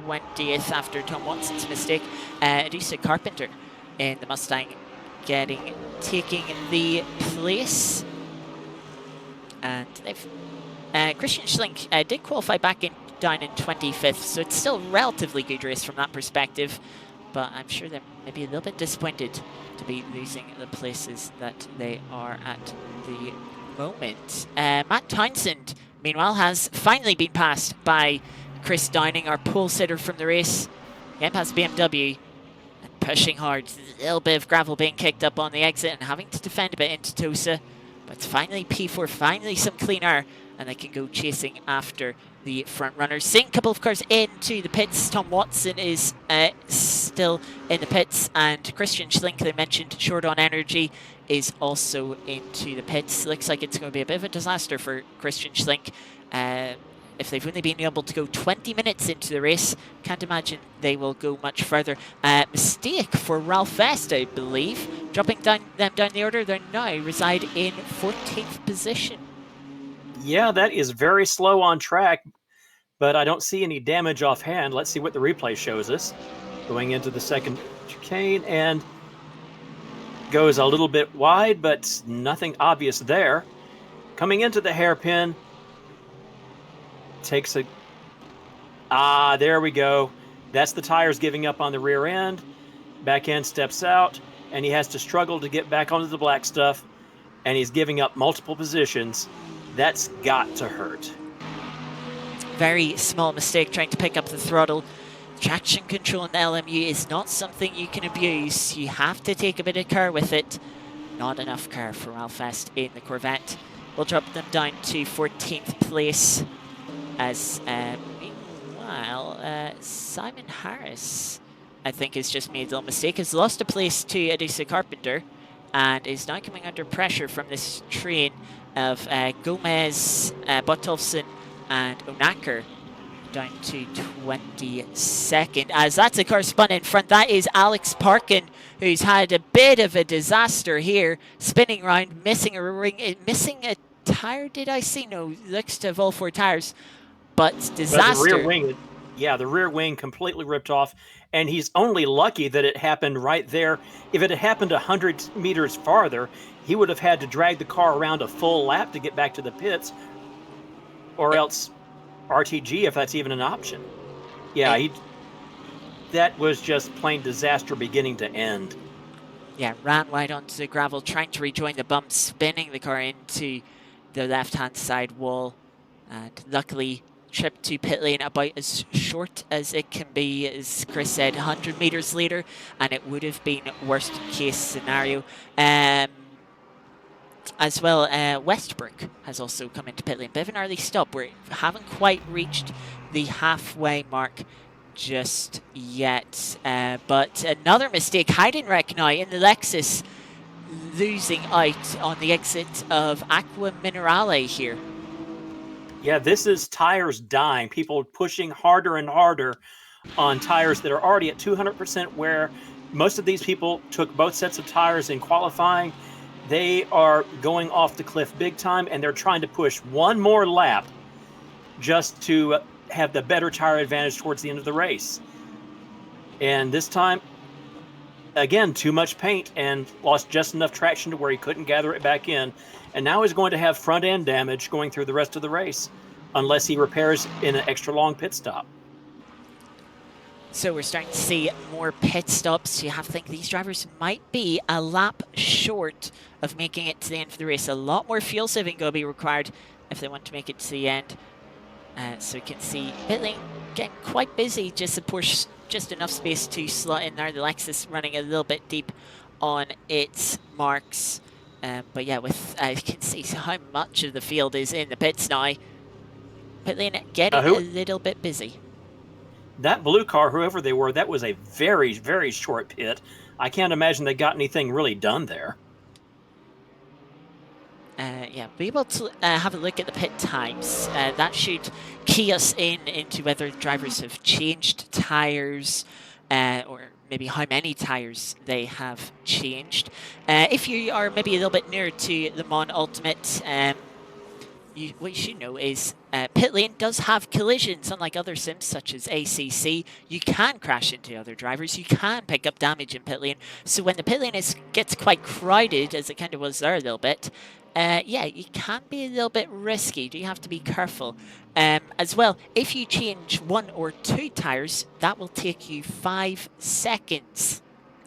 20th after Tom Watson's mistake. Adusa Carpenter in the Mustang taking the place. And they've Christian Schlink did qualify back down in 25th, so it's still a relatively good race from that perspective. But I'm sure they're maybe a little bit disappointed to be losing the places that they are at the moment. Matt Townsend, meanwhile, has finally been passed by Chris Downing, our pole sitter from the race. Again past BMW and pushing hard. A little bit of gravel being kicked up on the exit and having to defend a bit into Tosa. But finally P4, finally some clean air, and they can go chasing after the front runners. Seeing a couple of cars into the pits. Tom Watson is still in the pits, and Christian Schlink, they mentioned, short on energy, is also into the pits. Looks like it's going to be a bit of a disaster for Christian Schlink. If they've only been able to go 20 minutes into the race, can't imagine they will go much further. Mistake for Ralph Vest, I believe. Dropping them down the order, they now reside in 14th position. Yeah, that is very slow on track, but I don't see any damage offhand. Let's see what the replay shows us. Going into the second chicane, and goes a little bit wide, but nothing obvious there. Coming into the hairpin, takes a... there we go. That's the tires giving up on the rear end. Back end steps out, and he has to struggle to get back onto the black stuff, and he's giving up multiple positions. That's got to hurt. Very small mistake trying to pick up the throttle. Traction control in the LMU is not something you can abuse. You have to take a bit of care with it. Not enough care for Ralph Vest in the Corvette. We'll drop them down to 14th place. As meanwhile, Simon Harris, I think, has just made a little mistake. Has lost a place to Adusa Carpenter and is now coming under pressure from this train of Gomez, Bottolfsen, and Onacker down to 22nd. As that's a car spun in front, that is Alex Parkin, who's had a bit of a disaster here, spinning around, missing a ring, missing a tire. Did I see? No, looks to have all 4 tires. But disaster. But the rear wing completely ripped off, and he's only lucky that it happened right there. If it had happened 100 meters farther, he would have had to drag the car around a full lap to get back to the pits, or else RTG, if that's even an option. Yeah, that was just plain disaster beginning to end. Yeah, ran wide onto the gravel, trying to rejoin the bump, spinning the car into the left-hand side wall, and luckily trip to pit lane about as short as it can be, as Chris said, 100 meters later, and it would have been worst case scenario. As well, Westbrook has also come into pit lane. Bit of an early stop. We haven't quite reached the halfway mark just yet. But another mistake, hiding wreck now in the Lexus, losing out on the exit of Aqua Minerale here. Yeah, this is tires dying. People pushing harder and harder on tires that are already at 200% wear. Most of these people took both sets of tires in qualifying. They are going off the cliff big time, and they're trying to push one more lap just to have the better tire advantage towards the end of the race. And this time, again, too much paint and lost just enough traction to where he couldn't gather it back in. And now he's going to have front end damage going through the rest of the race unless he repairs in an extra long pit stop. So we're starting to see more pit stops. You have to think these drivers might be a lap short of making it to the end of the race. A lot more fuel saving going to be required if they want to make it to the end. So you can see pit lane getting quite busy just to push just enough space to slot in there. The Lexus running a little bit deep on its marks. But yeah, with you can see how much of the field is in the pits now. Pit lane getting a little bit busy. That blue car, whoever they were, that was a very, very short pit. I can't imagine they got anything really done there. Yeah, be able to have a look at the pit times. That should key us into whether drivers have changed tires or maybe how many tires they have changed. If you are maybe a little bit nearer to Le Mans Ultimate, what you should know is pit lane does have collisions, unlike other sims such as ACC. You can crash into other drivers. You can pick up damage in pit lane. So when the pit lane gets quite crowded, as it kind of was there a little bit, yeah, you can be a little bit risky. You have to be careful. As well, if you change 1 or 2 tires, that will take you 5 seconds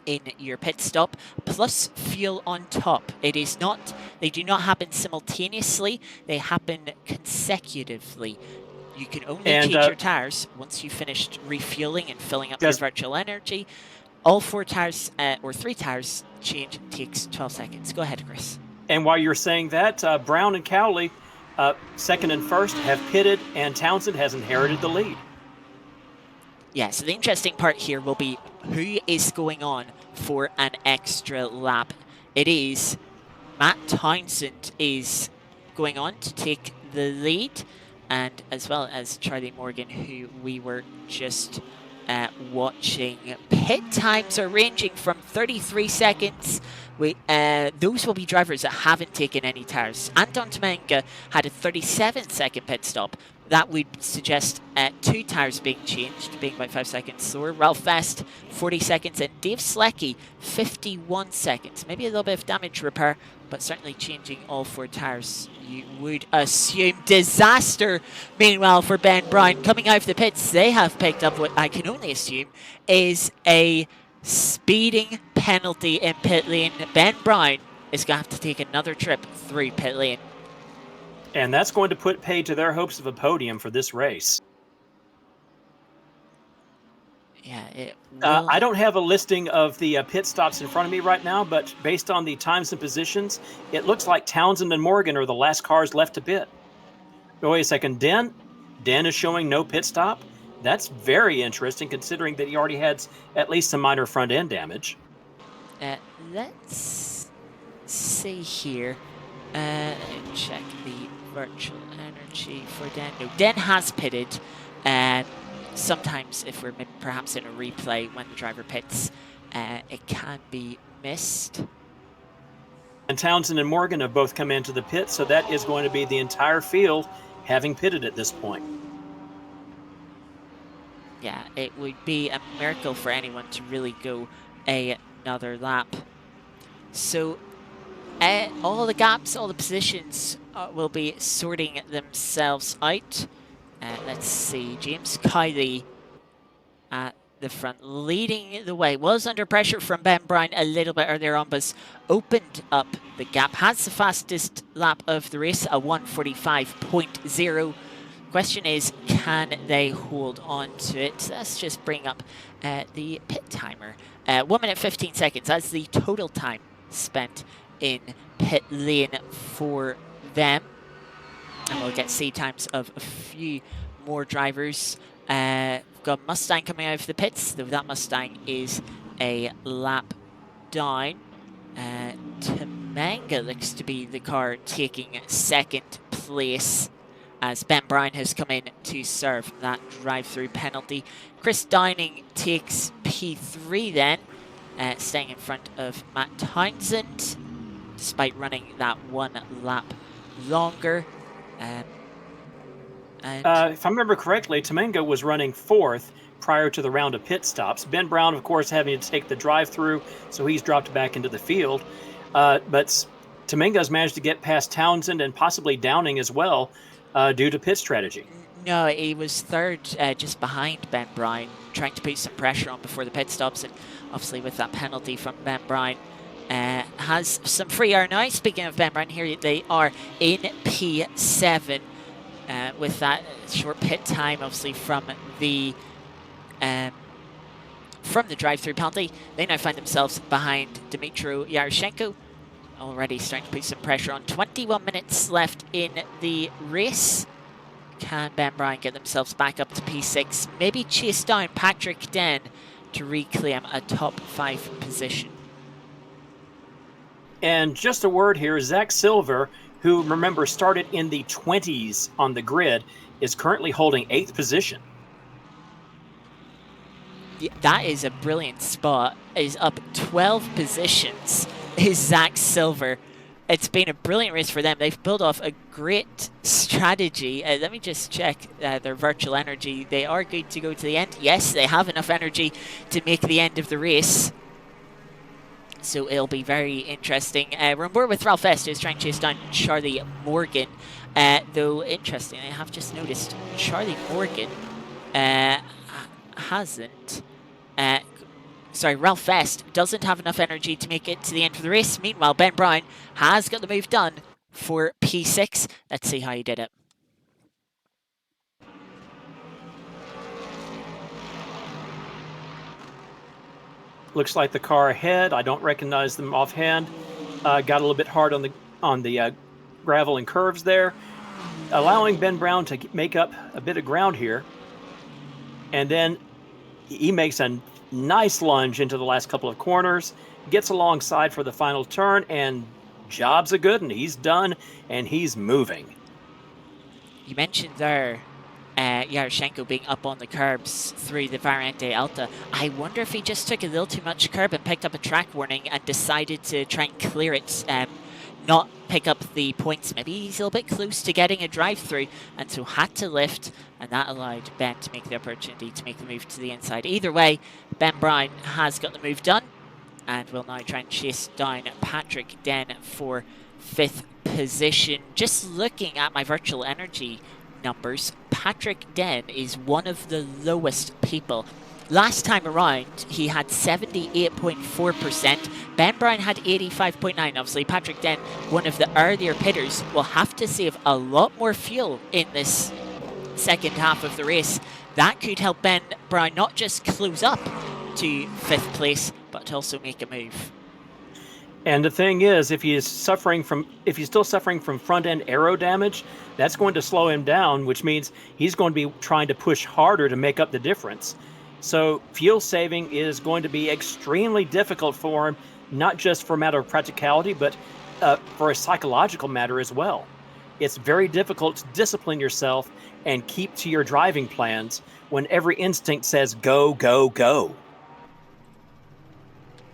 in your pit stop, plus fuel on top. It is not, they do not happen simultaneously, they happen consecutively. You can only change your tires once you've finished refueling and filling up your virtual energy. All 4 tires, or 3 tires change takes 12 seconds. Go ahead, Chris. And while you're saying that, Brown and Cowley, second and first, have pitted, and Townsend has inherited the lead. Yeah, so the interesting part here will be who is going on for an extra lap. It is Matt Townsend is going on to take the lead, and as well as Charlie Morgan, who we were just watching. Pit times are ranging from 33 seconds. Those will be drivers that haven't taken any tires. Anton Tomenga had a 37-second pit stop. That would suggest 2 tires being changed, being about 5 seconds slower. Ralph Vest, 40 seconds, and Dave Sleckie, 51 seconds. Maybe a little bit of damage repair, but certainly changing all 4 tires, you would assume. Disaster, meanwhile, for Ben Brown. Coming out of the pits, they have picked up what I can only assume is a speeding penalty in pit lane. Ben Brown is going to have to take another trip through pit lane. And that's going to put paid to their hopes of a podium for this race. Yeah, it will. I don't have a listing of the pit stops in front of me right now, but based on the times and positions, it looks like Townsend and Morgan are the last cars left to pit. Oh, wait a second. Den is showing no pit stop. That's very interesting, considering that he already had at least some minor front end damage. Let's see here. Let me check the virtual energy for Den. No, Den has pitted. Sometimes if we're perhaps in a replay when the driver pits, it can be missed. And Townsend and Morgan have both come into the pit, so that is going to be the entire field having pitted at this point. Yeah, it would be a miracle for anyone to really go another lap. So all the gaps, all the positions will be sorting themselves out. Let's see, James Kiley at the front, leading the way. Was under pressure from Ben Brown a little bit earlier on, but opened up the gap. Has the fastest lap of the race, a 1:45.0. Question is, can they hold on to it? Let's just bring up the pit timer. 1 minute 15 seconds. That's the total time spent in pit lane for them. And we'll get seat times of a few more drivers. We've got Mustang coming out of the pits, though that Mustang is a lap down. Temanga looks to be the car taking second place, as Ben Brown has come in to serve that drive-through penalty. Chris Downing takes P3 then, staying in front of Matt Townsend, despite running that 1 lap longer. If I remember correctly, Temanga was running 4th prior to the round of pit stops. Ben Brown, of course, having to take the drive-through, so he's dropped back into the field. But Temenga's managed to get past Townsend and possibly Downing as well due to pit strategy. No, he was 3rd, just behind Ben Brown, trying to put some pressure on before the pit stops, and obviously with that penalty from Ben Brown, has some free air now. Speaking of Ben Brown, here they are in P7 with that short pit time, obviously from the drive-through penalty. They now find themselves behind Dmytro Yaroshenko, already starting to put some pressure on. 21 minutes left in the race. Can Ben Brown get themselves back up to P6? Maybe chase down Patrick Den to reclaim a top 5 position. And just a word here, Zach Silver, who, remember, started in the 20s on the grid, is currently holding 8th position. Yeah, that is a brilliant spot. Is up 12 positions, is Zach Silver. It's been a brilliant race for them. They've pulled off a great strategy. Let me just check their virtual energy. They are good to go to the end. Yes, they have enough energy to make the end of the race. So it'll be very interesting. We're on board with Ralph Est, who's trying to chase down Charlie Morgan. Though, interesting, I have just noticed Charlie Morgan hasn't... Ralph Est doesn't have enough energy to make it to the end of the race. Meanwhile, Ben Brown has got the move done for P6. Let's see how he did it. Looks like the car ahead. I don't recognize them offhand. Got a little bit hard on the gravel and curves there, allowing Ben Brown to make up a bit of ground here. And then he makes a nice lunge into the last couple of corners, gets alongside for the final turn, and job's a good one. He's done, and he's moving. You mentioned there Yaroshenko being up on the curbs through the Variante Alta. I wonder if he just took a little too much curb and picked up a track warning and decided to try and clear it, not pick up the points. Maybe he's a little bit close to getting a drive-through, and so had to lift, and that allowed Ben to make the opportunity to make the move to the inside. Either way, Ben Brown has got the move done, and will now try and chase down Patrick Den for 5th position. Just looking at my virtual energy numbers, Patrick Den is one of the lowest people. Last time around, he had 78.4%. Ben Brown had 85.9%. Obviously, Patrick Den, one of the earlier pitters, will have to save a lot more fuel in this second half of the race. That could help Ben Brown not just close up to 5th place, but also make a move. And the thing is, if he's still suffering from front end aero damage, that's going to slow him down, which means he's going to be trying to push harder to make up the difference. So fuel saving is going to be extremely difficult for him, not just for a matter of practicality, but for a psychological matter as well. It's very difficult to discipline yourself and keep to your driving plans when every instinct says go, go, go.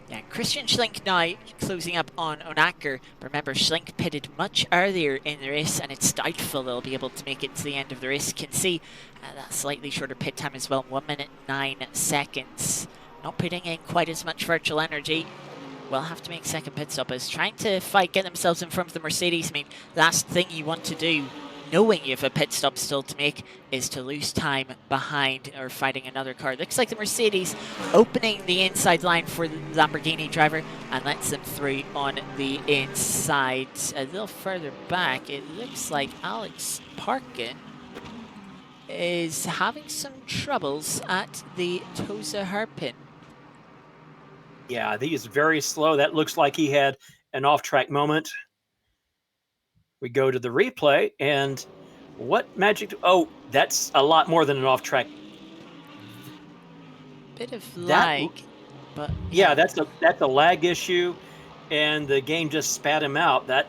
Yeah, Christian Schlink now closing up on Onacker. Remember, Schlink pitted much earlier in the race, and it's doubtful they'll be able to make it to the end of the race. Can see that slightly shorter pit time as well, 1 minute 9 seconds. Not putting in quite as much virtual energy. Will have to make second pit stop. Is trying to get themselves in front of the Mercedes. I mean, last thing you want to do knowing you have a pit stop still to make is to lose time behind or fighting another car. Looks like the Mercedes opening the inside line for the Lamborghini driver and lets them through on the inside. A little further back, it looks like Alex Parkin is having some troubles at the Tosa hairpin. Yeah, he is very slow. That looks like he had an off-track moment. We go to the replay, and what magic? Oh, that's a lot more than an off-track. Bit of That lag, but yeah, that's a lag issue, and the game just spat him out. That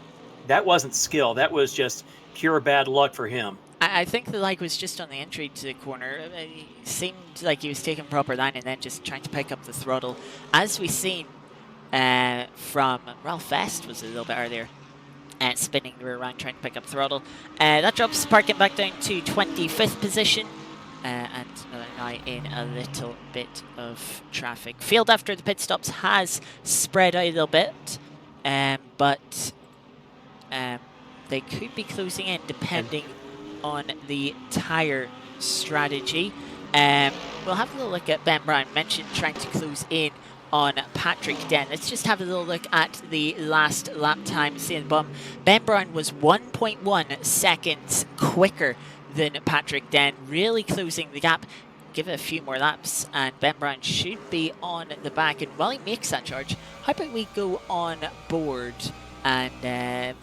wasn't skill. That was just pure bad luck for him. I think the lag was just on the entry to the corner. It seemed like he was taking proper line and then just trying to pick up the throttle. As we seen from Ralph Vest was a little bit earlier, spinning the rear rank, trying to pick up throttle. That drops Parkin back down to 25th position. And now in a little bit of traffic. Field after the pit stops has spread out a little bit, but they could be closing in depending on the tyre strategy. We'll have a little look at Ben Brown, mentioned trying to close in on Patrick Den. Let's just have a little look at the last lap time. See at the bottom, Ben Brown was 1.1 seconds quicker than Patrick Den, really closing the gap. Give it a few more laps and Ben Brown should be on the back. And while he makes that charge, how about we go on board and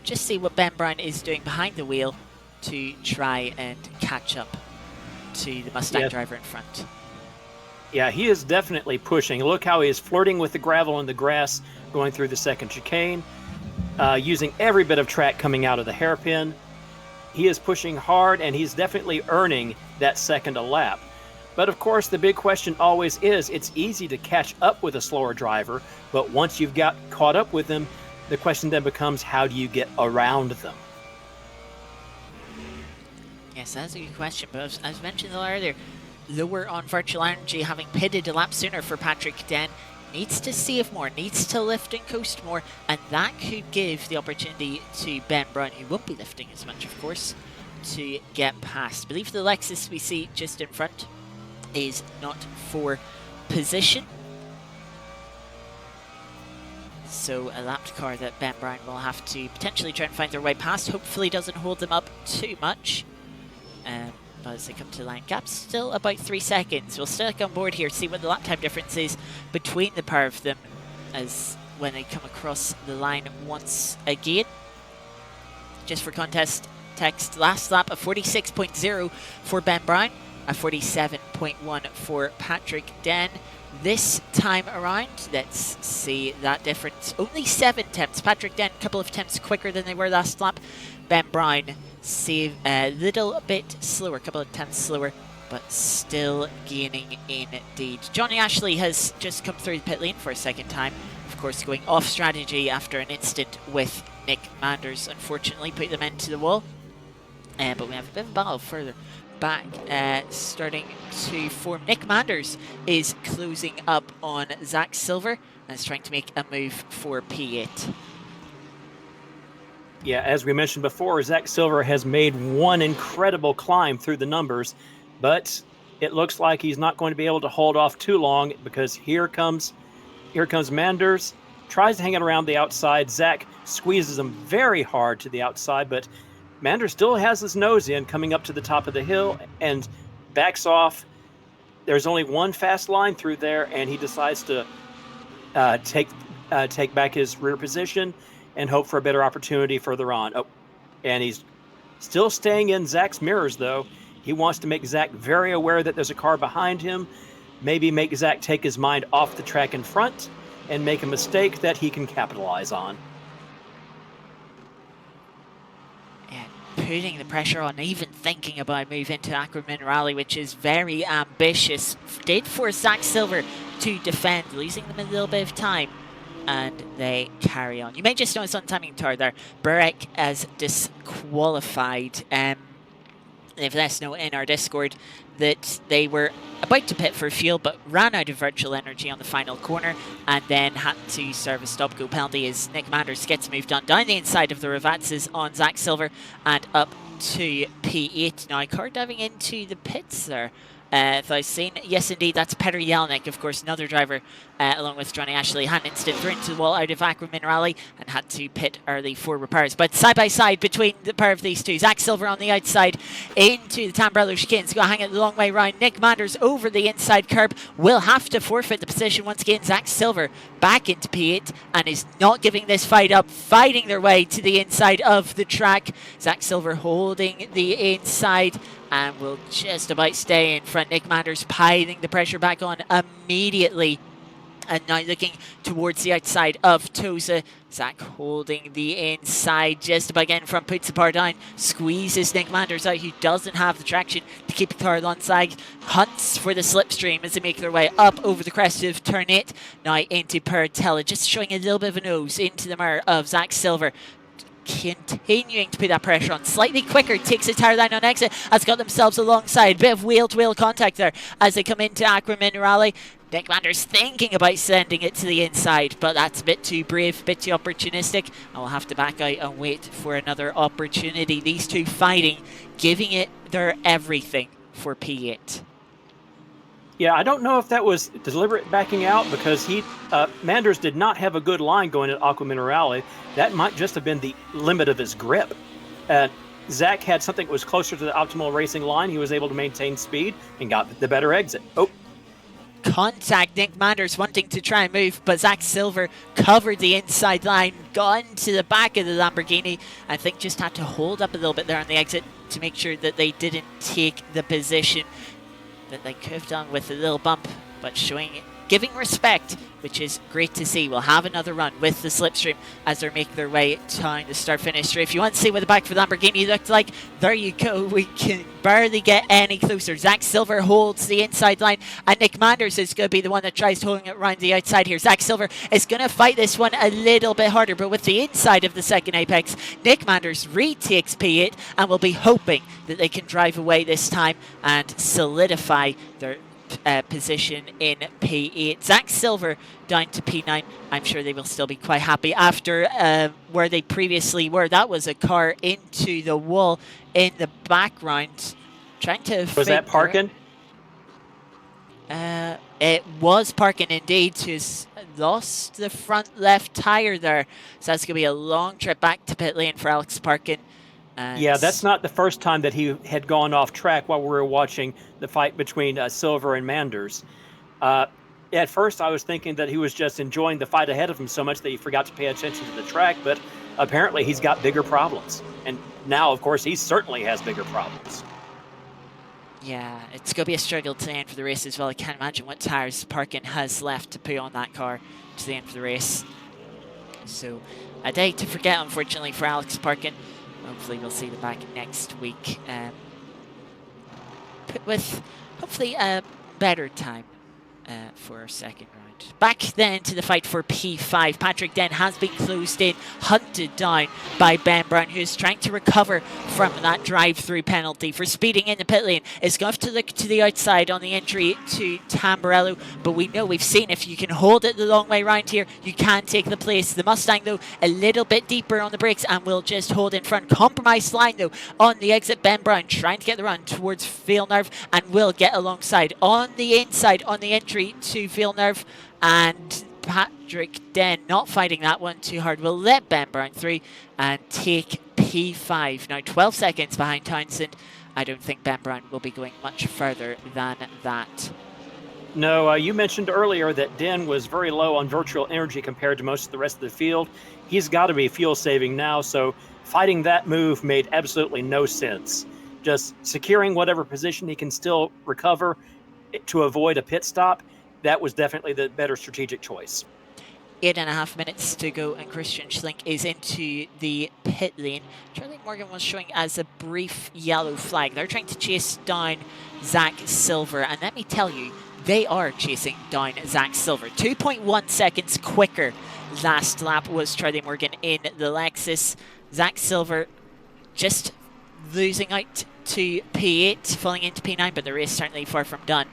just see what Ben Brown is doing behind the wheel to try and catch up to the Mustang driver in front. Yeah, he is definitely pushing. Look how he is flirting with the gravel and the grass going through the second chicane, using every bit of track coming out of the hairpin. He is pushing hard, and he's definitely earning that second a lap. But of course, the big question always is, it's easy to catch up with a slower driver, but once you've got caught up with them, the question then becomes, how do you get around them? Yes, that's a good question, but as mentioned earlier, lower on virtual energy, having pitted a lap sooner for Patrick Den, needs to save more, needs to lift and coast more, and that could give the opportunity to Ben Brown, who won't be lifting as much, of course, to get past. I believe the Lexus we see just in front is not for position. So a lapped car that Ben Brown will have to potentially try and find their way past. Hopefully doesn't hold them up too much. But as they come to the line, gap's still about 3 seconds. We'll stick on board here, see what the lap time difference is between the pair of them as when they come across the line once again. Just for context, last lap a 46.0 for Ben Brown, a 47.1 for Patrick Den. This time around, let's see that difference. Only 7 tenths. Patrick Den, a couple of tenths quicker than they were last lap. Ben Brown, save a little bit slower, a couple of tenths slower, but still gaining indeed. Johnny Ashley has just come through the pit lane for a second time. Of course, going off strategy after an incident with Nick Manders, unfortunately, put them into the wall. But we have a bit of a battle further back, starting to form. Nick Manders is closing up on Zach Silver and is trying to make a move for P8. Yeah, as we mentioned before, Zach Silver has made one incredible climb through the numbers, but it looks like he's not going to be able to hold off too long because here comes Manders, tries to hang it around the outside. Zach squeezes him very hard to the outside, but Manders still has his nose in coming up to the top of the hill and backs off. There's only one fast line through there, and he decides to take back his rear position and hope for a better opportunity further on. Oh, and he's still staying in Zach's mirrors, though. He wants to make Zach very aware that there's a car behind him, maybe make Zach take his mind off the track in front and make a mistake that he can capitalize on. Yeah, putting the pressure on, even thinking about a move into Ackerman Rally, which is very ambitious. Did force Zach Silver to defend, losing them a little bit of time. And they carry on. You may just notice on timing tower there, Burek as disqualified. They've let us know in our Discord that they were about to pit for fuel but ran out of virtual energy on the final corner and then had to serve a stop-go penalty as Nick Manders gets moved on down the inside of the Ravatzes on Zach Silver and up into P8 now. Car diving into the pits there. If I've seen, yes indeed, that's Petr Yelnik, of course, another driver, along with Johnny Ashley, had an instant through into the wall out of Aqua Minerale and had to pit early for repairs. But side by side between the pair of these two, Zach Silver on the outside into the Tamburello chicanes, going to hang it the long way round. Nick Manders over the inside curb will have to forfeit the position once again. Zach Silver back into P8 and is not giving this fight up, fighting their way to the inside of the track. Zach Silver holding the inside and will just about stay in front. Nick Manders piling the pressure back on immediately. And now looking towards the outside of Tosa. Zach holding the inside, just about getting front, puts the bar down, squeezes Nick Manders out, who doesn't have the traction to keep the car alongside. Hunts for the slipstream as they make their way up over the crest of turn 8. Now into Pertella, just showing a little bit of a nose into the mirror of Zach Silver. Continuing to put that pressure on, slightly quicker, takes a tire line on exit, has got themselves alongside, bit of wheel-to-wheel contact there as they come into Aqua Minerale. Nick Manders thinking about sending it to the inside, but that's a bit too brave, a bit too opportunistic, and we'll have to back out and wait for another opportunity. These two fighting, giving it their everything for P8. Yeah, I don't know if that was deliberate backing out, because Manders did not have a good line going at Aqua Minerale. That might just have been the limit of his grip. Zach had something that was closer to the optimal racing line. He was able to maintain speed and got the better exit. Oh. Contact, Nick Manders wanting to try and move, but Zach Silver covered the inside line, gone to the back of the Lamborghini. I think just had to hold up a little bit there on the exit to make sure that they didn't take the position that they could have done with a little bump, but giving respect, which is great to see. We'll have another run with the slipstream as they make their way down the start-finish straight. If you want to see what the back for the Lamborghini looked like, there you go. We can barely get any closer. Zach Silver holds the inside line, and Nick Manders is going to be the one that tries holding it around the outside here. Zach Silver is going to fight this one a little bit harder, but with the inside of the second apex, Nick Manders retakes P8 and will be hoping that they can drive away this time and solidify their position in P8. Zach Silver down to P9. I'm sure they will still be quite happy after where they previously were. That was a car into the wall in the background. Trying to Was that parking? It was parking indeed. He's lost the front left tire there. So that's going to be a long trip back to pit lane for Alex Parkin. Yeah, that's not the first time that he had gone off track while we were watching the fight between Silver and Manders. At first, I was thinking that he was just enjoying the fight ahead of him so much that he forgot to pay attention to the track, but apparently he's got bigger problems. And now, of course, he certainly has bigger problems. Yeah, it's going to be a struggle to the end for the race as well. I can't imagine what tires Parkin has left to put on that car to the end for the race. So, a day to forget, unfortunately, for Alex Parkin. Hopefully we'll see them back next week with hopefully a better time for our second round. Back then to the fight for P5. Patrick Den has been closed in, hunted down by Ben Brown, who's trying to recover from that drive-through penalty for speeding in the pit lane. Is going to look to the outside on the entry to Tamburello, but we know, we've seen, if you can hold it the long way round here, you can take the place. The Mustang, though, a little bit deeper on the brakes and will just hold in front. Compromised line, though, on the exit. Ben Brown trying to get the run towards Villeneuve and will get alongside on the inside on the entry to Villeneuve. And Patrick Den, not fighting that one too hard, will let Ben Brown through and take P5. Now 12 seconds behind Townsend. I don't think Ben Brown will be going much further than that. No, you mentioned earlier that Den was very low on virtual energy compared to most of the rest of the field. He's got to be fuel saving now, so fighting that move made absolutely no sense. Just securing whatever position he can still recover to avoid a pit stop, that was definitely the better strategic choice. 8.5 minutes to go, and Christian Schlink is into the pit lane. Charlie Morgan was showing as a brief yellow flag. They're trying to chase down Zach Silver, and let me tell you, they are chasing down Zach Silver. 2.1 seconds quicker last lap was Charlie Morgan in the Lexus. Zach Silver just losing out to P8, falling into P9, but the race certainly far from done.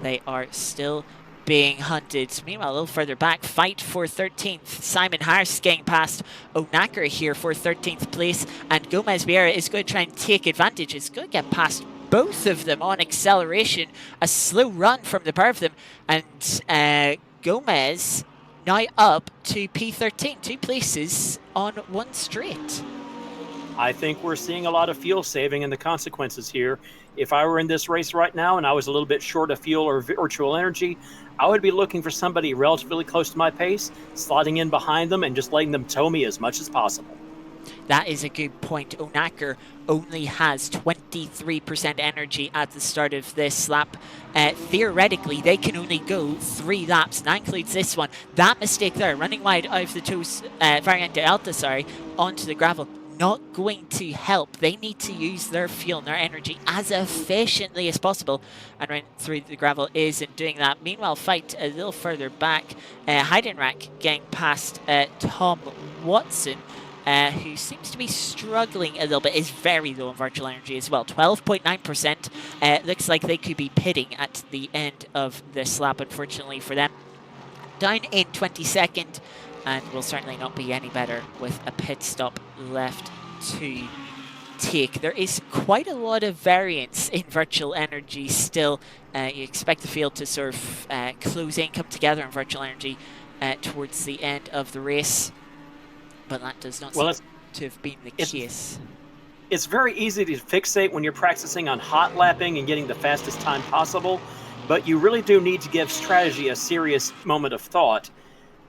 They are still being hunted. Meanwhile, a little further back, fight for 13th. Simon Harris getting past oNiD here for 13th place, and Gomez Vieira is going to try and take advantage. It's going to get past both of them on acceleration. A slow run from the pair of them, and Gomez now up to P13, 2 places on one straight. I think we're seeing a lot of fuel saving and the consequences here. If I were in this race right now and I was a little bit short of fuel or virtual energy, I would be looking for somebody relatively close to my pace, sliding in behind them and just letting them tow me as much as possible. That is a good point. oNiD only has 23% energy at the start of this lap. Theoretically, they can only go 3 laps, and that includes this one. That mistake there, running wide out of the toes, Variante Alta, onto the gravel, not going to help. They need to use their fuel and their energy as efficiently as possible, and running through the gravel isn't doing that. Meanwhile, fight a little further back, Heidenreich getting past Tom Watson, who seems to be struggling a little bit, is very low on virtual energy as well, 12.9%. Looks like they could be pitting at the end of this lap, unfortunately for them. Down in 22nd, and will certainly not be any better with a pit stop left to take. There is quite a lot of variance in virtual energy still. You expect the field to sort of close in, come together in virtual energy towards the end of the race, but that does not seem to have been the case. It's very easy to fixate when you're practicing on hot lapping and getting the fastest time possible, but you really do need to give strategy a serious moment of thought.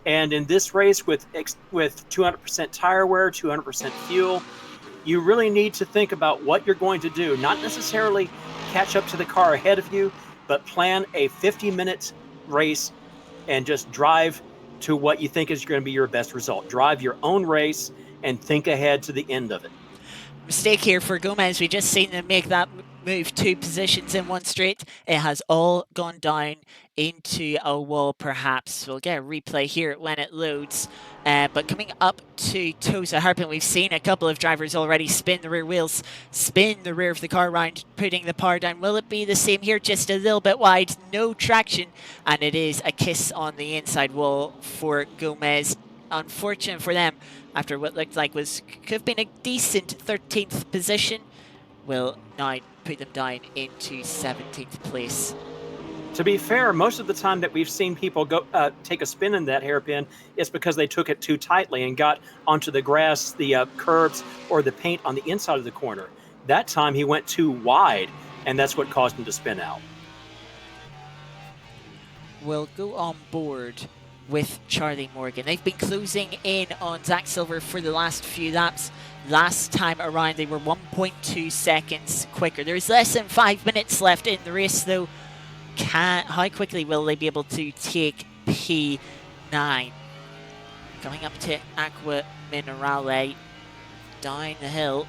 And in this race with 200% tire wear, 200% fuel, you really need to think about what you're going to do. Not necessarily catch up to the car ahead of you, but plan a 50-minute race and just drive to what you think is going to be your best result. Drive your own race and think ahead to the end of it. Mistake here for Gomez. We just seen them make that move 2 positions in one straight. It has all gone down into a wall, perhaps. We'll get a replay here when it loads. But coming up to Tosa Harpin, we've seen a couple of drivers already spin the rear wheels, spin the rear of the car around, putting the power down. Will it be the same here? Just a little bit wide, no traction, and it is a kiss on the inside wall for Gomez. Unfortunate for them, after what looked like could have been a decent 13th position, will now put them down into 17th place. To be fair, most of the time that we've seen people go take a spin in that hairpin, it's because they took it too tightly and got onto the grass, the curbs, or the paint on the inside of the corner. That time he went too wide, and that's what caused him to spin out. We'll go on board with Charlie Morgan. They've been closing in on Zach Silver for the last few laps. Last time around, they were 1.2 seconds quicker. There's less than 5 minutes left in the race, though. How quickly will they be able to take P9? Coming up to Aqua Minerale, down the hill.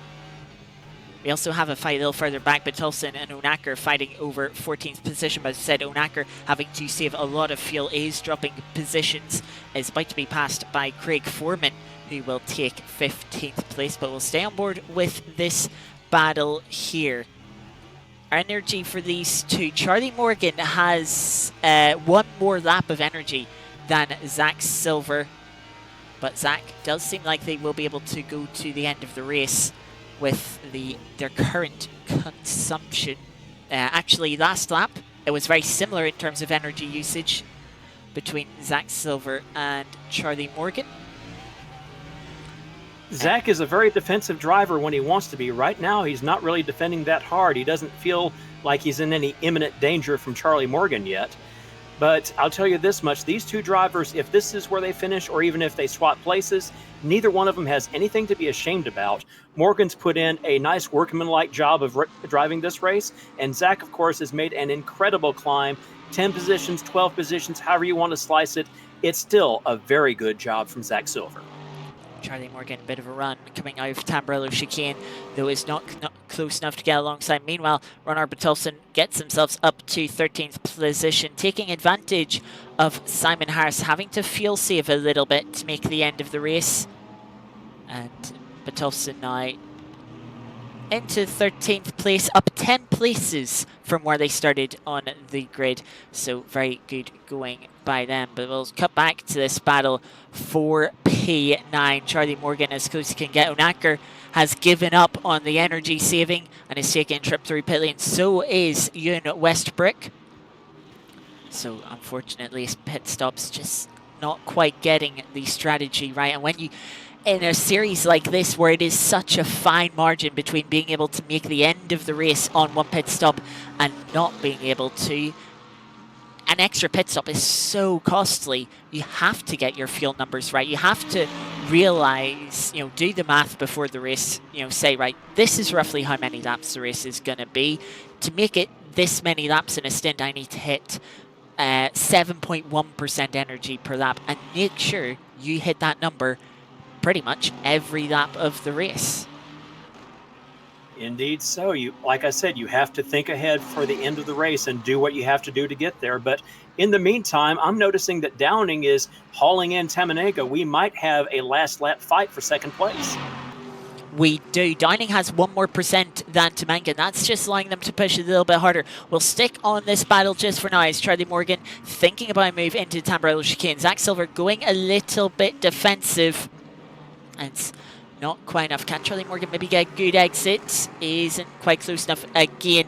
We also have a fight a little further back, but Tolson and oNiD fighting over 14th position. But as I said, oNiD having to save a lot of fuel, is dropping positions, is about to be passed by Craig Foreman, who will take 15th place. But we'll stay on board with this battle here. Our energy for these two. Charlie Morgan has 1 more lap of energy than Zach Silver, but Zach does seem like they will be able to go to the end of the race with their current consumption. Actually, last lap, it was very similar in terms of energy usage between Zach Silver and Charlie Morgan. Zach is a very defensive driver when he wants to be. Right now, he's not really defending that hard. He doesn't feel like he's in any imminent danger from Charlie Morgan yet. But I'll tell you this much, these two drivers, if this is where they finish, or even if they swap places, neither one of them has anything to be ashamed about. Morgan's put in a nice workmanlike job of driving this race, and Zach, of course, has made an incredible climb. 10 positions, 12 positions, however you want to slice it. It's still a very good job from Zach Silver. Charlie Morgan, a bit of a run coming out of Tamburello chicane, though is not close enough to get alongside. Meanwhile, Ron Bertolson gets themselves up to 13th position, taking advantage of Simon Harris having to fuel save a little bit to make the end of the race. And Bertolson now into 13th place, up 10 places from where they started on the grid. So very good going by them. But we'll cut back to this battle for P9. Charlie Morgan, as close as he can get. Onaker has given up on the energy saving and is taking a trip through pit lane. So is Ewan Westbrook. So unfortunately, his pit stop's just not quite getting the strategy right. And when you, in a series like this, where it is such a fine margin between being able to make the end of the race on one pit stop and not being able to, an extra pit stop is so costly. You have to get your fuel numbers right. You have to realize, do the math before the race, say, right, this is roughly how many laps the race is going to be. To make it this many laps in a stint, I need to hit 7.1% energy per lap, and make sure you hit that number pretty much every lap of the race. Indeed so. Like I said, you have to think ahead for the end of the race and do what you have to do to get there. But in the meantime, I'm noticing that Downing is hauling in Tamanega. We might have a last lap fight for second place. We do. Downing has 1% more than Tamanga. That's just allowing them to push a little bit harder. We'll stick on this battle just for now as Charlie Morgan thinking about a move into Tamburello chicane. Zach Silver going a little bit defensive. And it's not quite enough. Can Charlie Morgan maybe get a good exit? Isn't quite close enough again.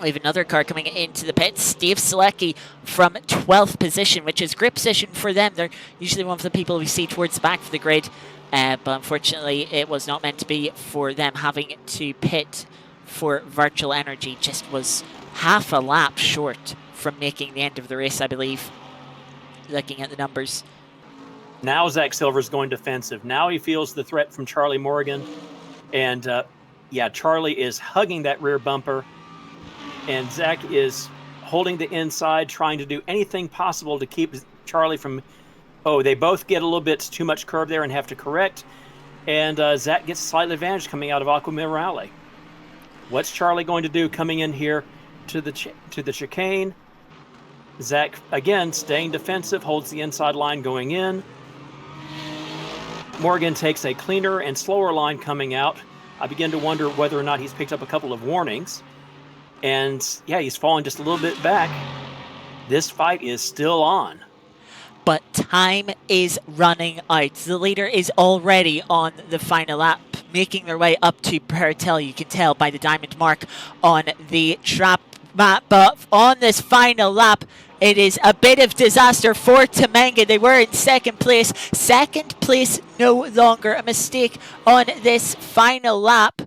We have another car coming into the pits. Steve Selecki from 12th position, which is great position for them. They're usually one of the people we see towards the back of the grid. But unfortunately, it was not meant to be for them. Having to pit for virtual energy just was half a lap short from making the end of the race, I believe, looking at the numbers. Now Zach Silver's going defensive. Now he feels the threat from Charlie Morgan. And yeah, Charlie is hugging that rear bumper. And Zach is holding the inside, trying to do anything possible to keep Charlie from... Oh, they both get a little bit too much curve there and have to correct. And Zach gets a slight advantage coming out of Aqua Minerale. What's Charlie going to do coming in here to the chicane? Zach, again, staying defensive, holds the inside line going in. Morgan takes a cleaner and slower line coming out. I begin to wonder whether or not he's picked up a couple of warnings. And yeah, he's falling just a little bit back. This fight is still on. But time is running out. The leader is already on the final lap, making their way up to Pertel. You can tell by the diamond mark on the trap map. But on this final lap, it is a bit of disaster for Tamanga. They were in second place. Second place, no longer a mistake on this final lap.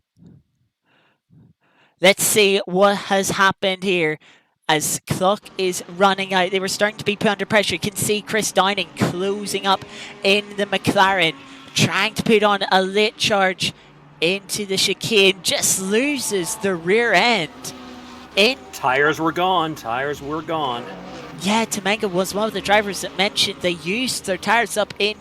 Let's see what has happened here as clock is running out. They were starting to be put under pressure. You can see Chris Downing closing up in the McLaren, trying to put on a late charge into the chicane. Just loses the rear end. Tires were gone. Tires were gone. Yeah, Tamanga was one of the drivers that mentioned they used their tires up in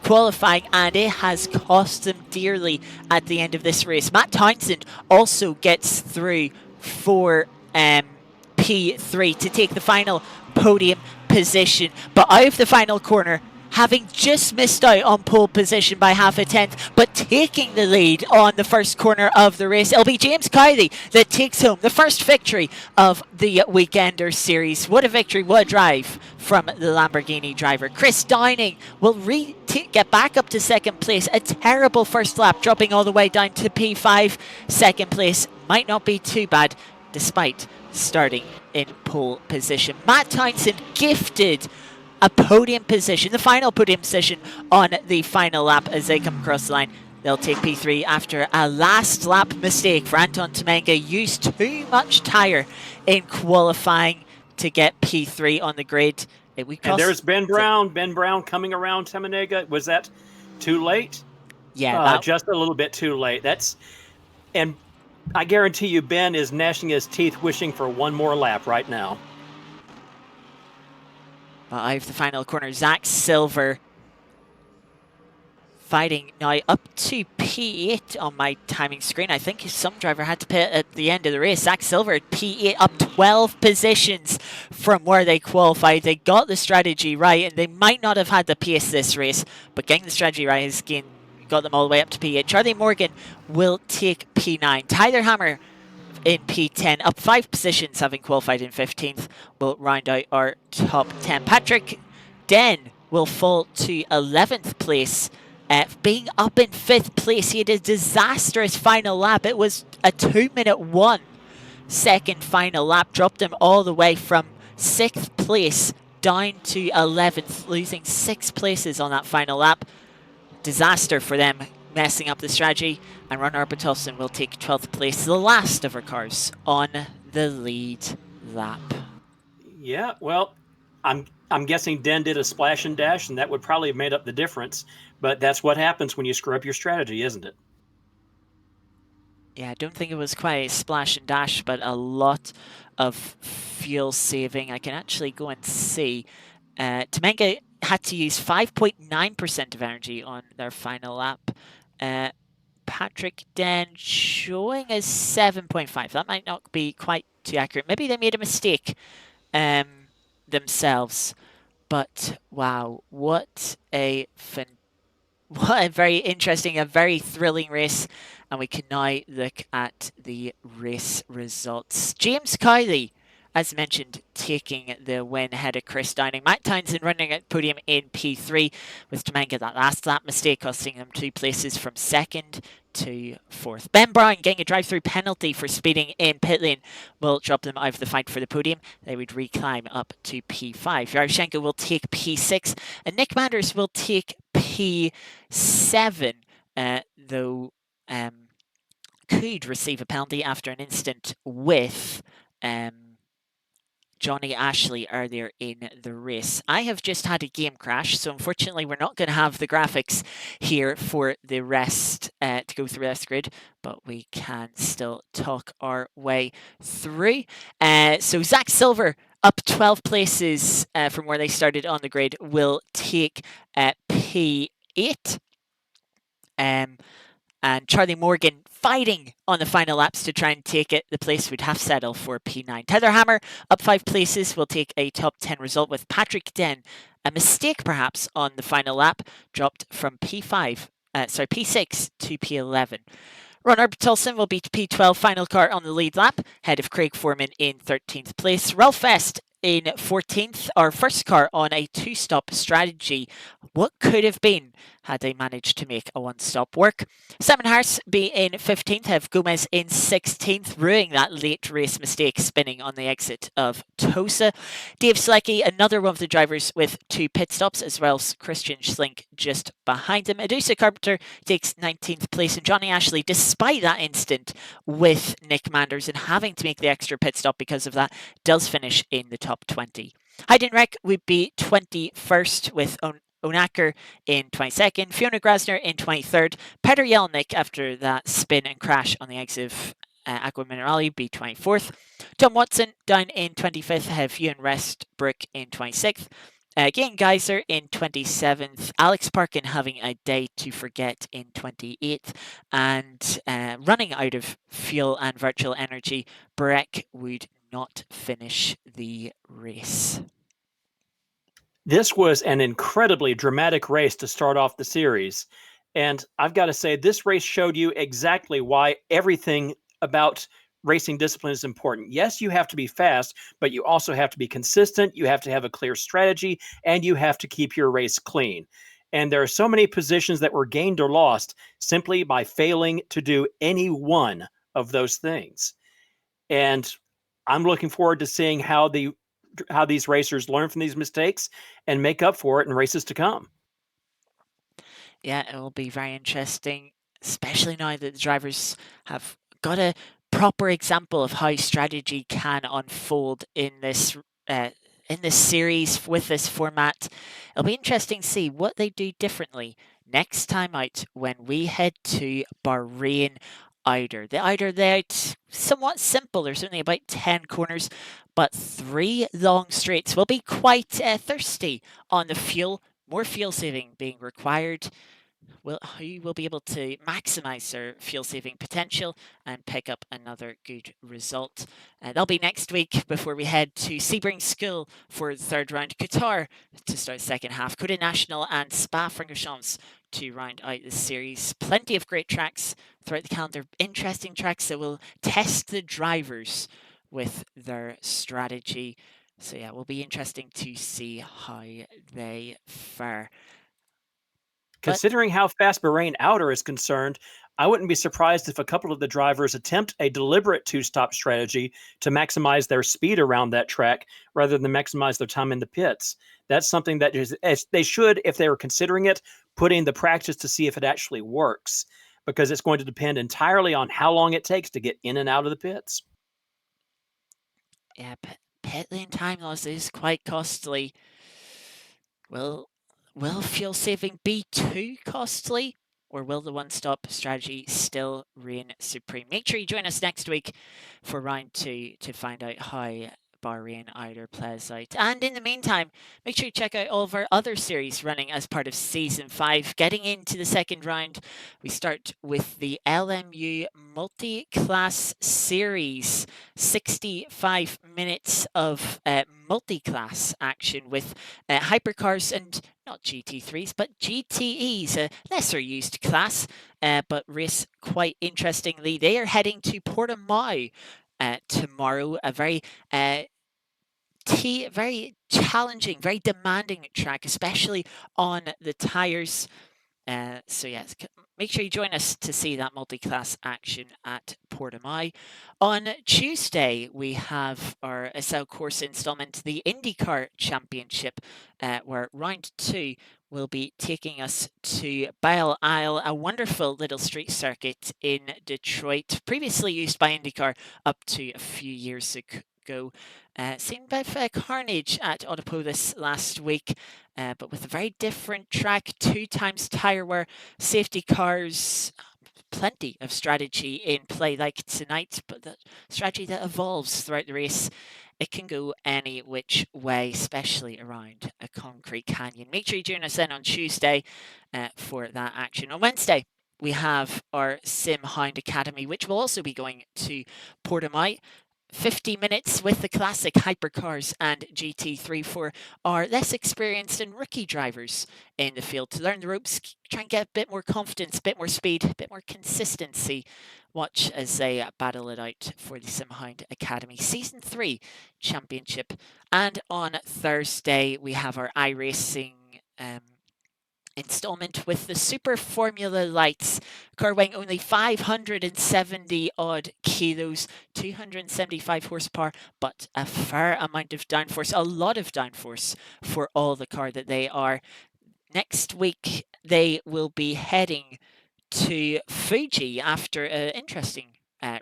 qualifying, and it has cost them dearly at the end of this race. Matt Townsend also gets through for P3 to take the final podium position, but out of the final corner, having just missed out on pole position by half a tenth, but taking the lead on the first corner of the race, it'll be James Cowley that takes home the first victory of the Weekender series. What a victory, what a drive from the Lamborghini driver. Chris Downing will get back up to second place. A terrible first lap, dropping all the way down to P5. Second place might not be too bad, despite starting in pole position. Matt Townsend gifted a podium position, the final podium position on the final lap as they come across the line. They'll take P3 after a last lap mistake for Anton Tamanga. Used too much tyre in qualifying to get P3 on the grid. And there's Ben Brown. Ben Brown coming around Tamanega. Was that too late? Yeah, just a little bit too late. And I guarantee you Ben is gnashing his teeth wishing for one more lap right now. Out of the final corner, Zach Silver fighting now up to P8 on my timing screen. I think some driver had to pit at the end of the race. Zach Silver at P8, up 12 positions from where they qualified. They got the strategy right, and they might not have had the pace this race, but getting the strategy right has got them all the way up to P8. Charlie Morgan will take P9. Tyler Hammer in P10, up 5 positions, having qualified in 15th, will round out our top 10. Patrick Den will fall to 11th place. Being up in 5th place, he had a disastrous final lap. It was a 2-minute 1 second final lap, dropped him all the way from 6th place down to 11th, losing 6 places on that final lap. Disaster for them, messing up the strategy. And Ron Arbitolson will take 12th place, the last of our cars on the lead lap. Yeah, well, I'm guessing Den did a splash and dash, and that would probably have made up the difference. But that's what happens when you screw up your strategy, isn't it? Yeah, I don't think it was quite a splash and dash, but a lot of fuel saving. I can actually go and see. Temenga had to use 5.9% of energy on their final lap. Patrick Den showing as 7.5. That might not be quite too accurate. Maybe they made a mistake themselves. But wow, what a very interesting, a very thrilling race. And we can now look at the race results. James Cowley, as mentioned, taking the win ahead of Chris Downing. Matt Townsend running at podium in P3, with Temenga that last lap mistake costing them 2 places from 2nd to 4th. Ben Brown getting a drive-through penalty for speeding in pit lane will drop them out of the fight for the podium. They would reclimb up to P5. Yaroshenko will take P6, and Nick Manders will take P7, though could receive a penalty after an incident with Johnny Ashley earlier in the race. I have just had a game crash, so unfortunately we're not going to have the graphics here for the rest to go through this grid, but we can still talk our way through. So Zach Silver, up 12 places from where they started on the grid, will take P8. And Charlie Morgan fighting on the final laps to try and take it. The place would have settled for P9. Tyler Hammer, up 5 places, will take a top 10 result, with Patrick Den, a mistake perhaps on the final lap, dropped from P6 to P11. Ron Arbitolson will beat P12 final car on the lead lap, ahead of Craig Foreman in 13th place. Ralph Fest in 14th, our first car on a 2-stop strategy. What could have been had they managed to make a 1-stop work? Simon Harris be in 15th, have Gomez in 16th, ruining that late race mistake spinning on the exit of Tosa. Dave Sleckie, another one of the drivers with 2 pit stops, as well as Christian Schlink just behind him. Adusa Carpenter takes 19th place, and Johnny Ashley, despite that incident with Nick Manders and having to make the extra pit stop because of that, does finish in the top 20. Heidenreich would be 21st, with Onacker in 22nd, Fiona Grasner in 23rd, Peter Yelnick after that spin and crash on the exit of Aqua Minerale be 24th, Tom Watson down in 25th, have Ewan Restbrook in 26th, Again, Geyser in 27th, Alex Parkin having a day to forget in 28th, and running out of fuel and virtual energy, Breck would not finish the race. This was an incredibly dramatic race to start off the series. And I've got to say, this race showed you exactly why everything about racing discipline is important. Yes, you have to be fast, but you also have to be consistent. You have to have a clear strategy, and you have to keep your race clean. And there are so many positions that were gained or lost simply by failing to do any one of those things. And I'm looking forward to seeing how these racers learn from these mistakes and make up for it in races to come. Yeah, it will be very interesting, especially now that the drivers have got a proper example of how strategy can unfold in this series with this format. It'll be interesting to see what they do differently next time out when we head to Bahrain Outer. The Outer there, it's somewhat simple. There's only about 10 corners, but 3 long straights will be quite thirsty on the fuel. More fuel saving being required. who will be able to maximize their fuel saving potential and pick up another good result. That'll be next week before we head to Sebring School for the third round, Qatar to start the second half, Côte National and Spa-Francorchamps to round out the series. Plenty of great tracks throughout the calendar, interesting tracks that will test the drivers with their strategy. So yeah, it will be interesting to see how they fare. But Considering how fast Bahrain Outer is concerned, I wouldn't be surprised if a couple of the drivers attempt a deliberate two-stop strategy to maximize their speed around that track rather than maximize their time in the pits. That's something that they should, if they were considering it, put in the practice to see if it actually works, because it's going to depend entirely on how long it takes to get in and out of the pits. yeah, pit lane time loss is quite costly. Will will fuel saving be too costly? Or will the one-stop strategy still reign supreme? Make sure you join us next week for round 2 to find out how Bahrain either plays out. And in the meantime, make sure you check out all of our other series running as part of Season 5. Getting into the second round, we start with the LMU Multi-Class Series. 65 minutes of multi-class action with hypercars and not GT3s, but GTEs, a lesser used class, but race quite interestingly. They are heading to Portimao tomorrow, a very challenging, very demanding track, especially on the tyres. So yes, make sure you join us to see that multi-class action at Portimao. On Tuesday, we have our SL course installment, the IndyCar Championship, where round 2 will be taking us to Belle Isle, a wonderful little street circuit in Detroit, previously used by IndyCar up to a few years ago. Seen a bit of carnage at Autopolis last week, but with a very different track, 2 times tyre wear, safety cars, plenty of strategy in play like tonight, but the strategy that evolves throughout the race. It can go any which way, especially around a concrete canyon. Make sure you join us then on Tuesday for that action. On Wednesday, we have our Sim Hound Academy, which will also be going to Portimao. 50 minutes with the classic hypercars and GT3 for our less experienced and rookie drivers in the field to learn the ropes, try and get a bit more confidence, a bit more speed, a bit more consistency. Watch as they battle it out for the Sim Hound Academy Season 3 Championship. And on Thursday, we have our iRacing installment with the Super Formula Lights, car weighing only 570 odd kilos, 275 horsepower, but a fair amount of downforce, a lot of downforce for all the car that they are. Next week, they will be heading to Fuji after an interesting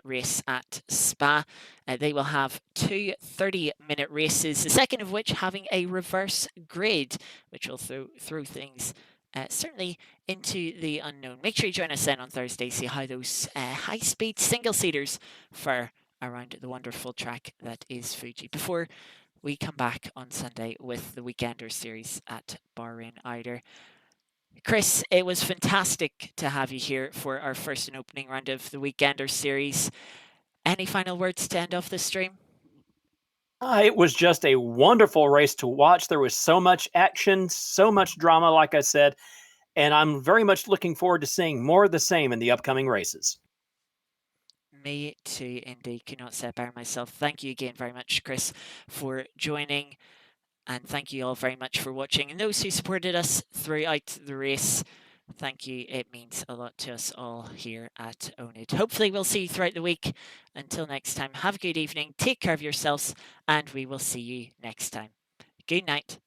race at Spa. They will have 2 30-minute races, the second of which having a reverse grid, which will throw things certainly into the unknown. Make sure you join us then on Thursday, see how those high-speed single-seaters fare around the wonderful track that is Fuji, before we come back on Sunday with the Weekender series at Bahrain Eider. Chris, it was fantastic to have you here for our first and opening round of the Weekender series. Any final words to end off this stream? It was just a wonderful race to watch. There was so much action, so much drama, like I said, and I'm very much looking forward to seeing more of the same in the upcoming races. Me too, indeed. Could not say it better myself. Thank you again very much, Chris, for joining. And thank you all very much for watching. And those who supported us throughout the race, thank you. It means a lot to us all here at oNiD. Hopefully, we'll see you throughout the week. Until next time, have a good evening. Take care of yourselves, and we will see you next time. Good night.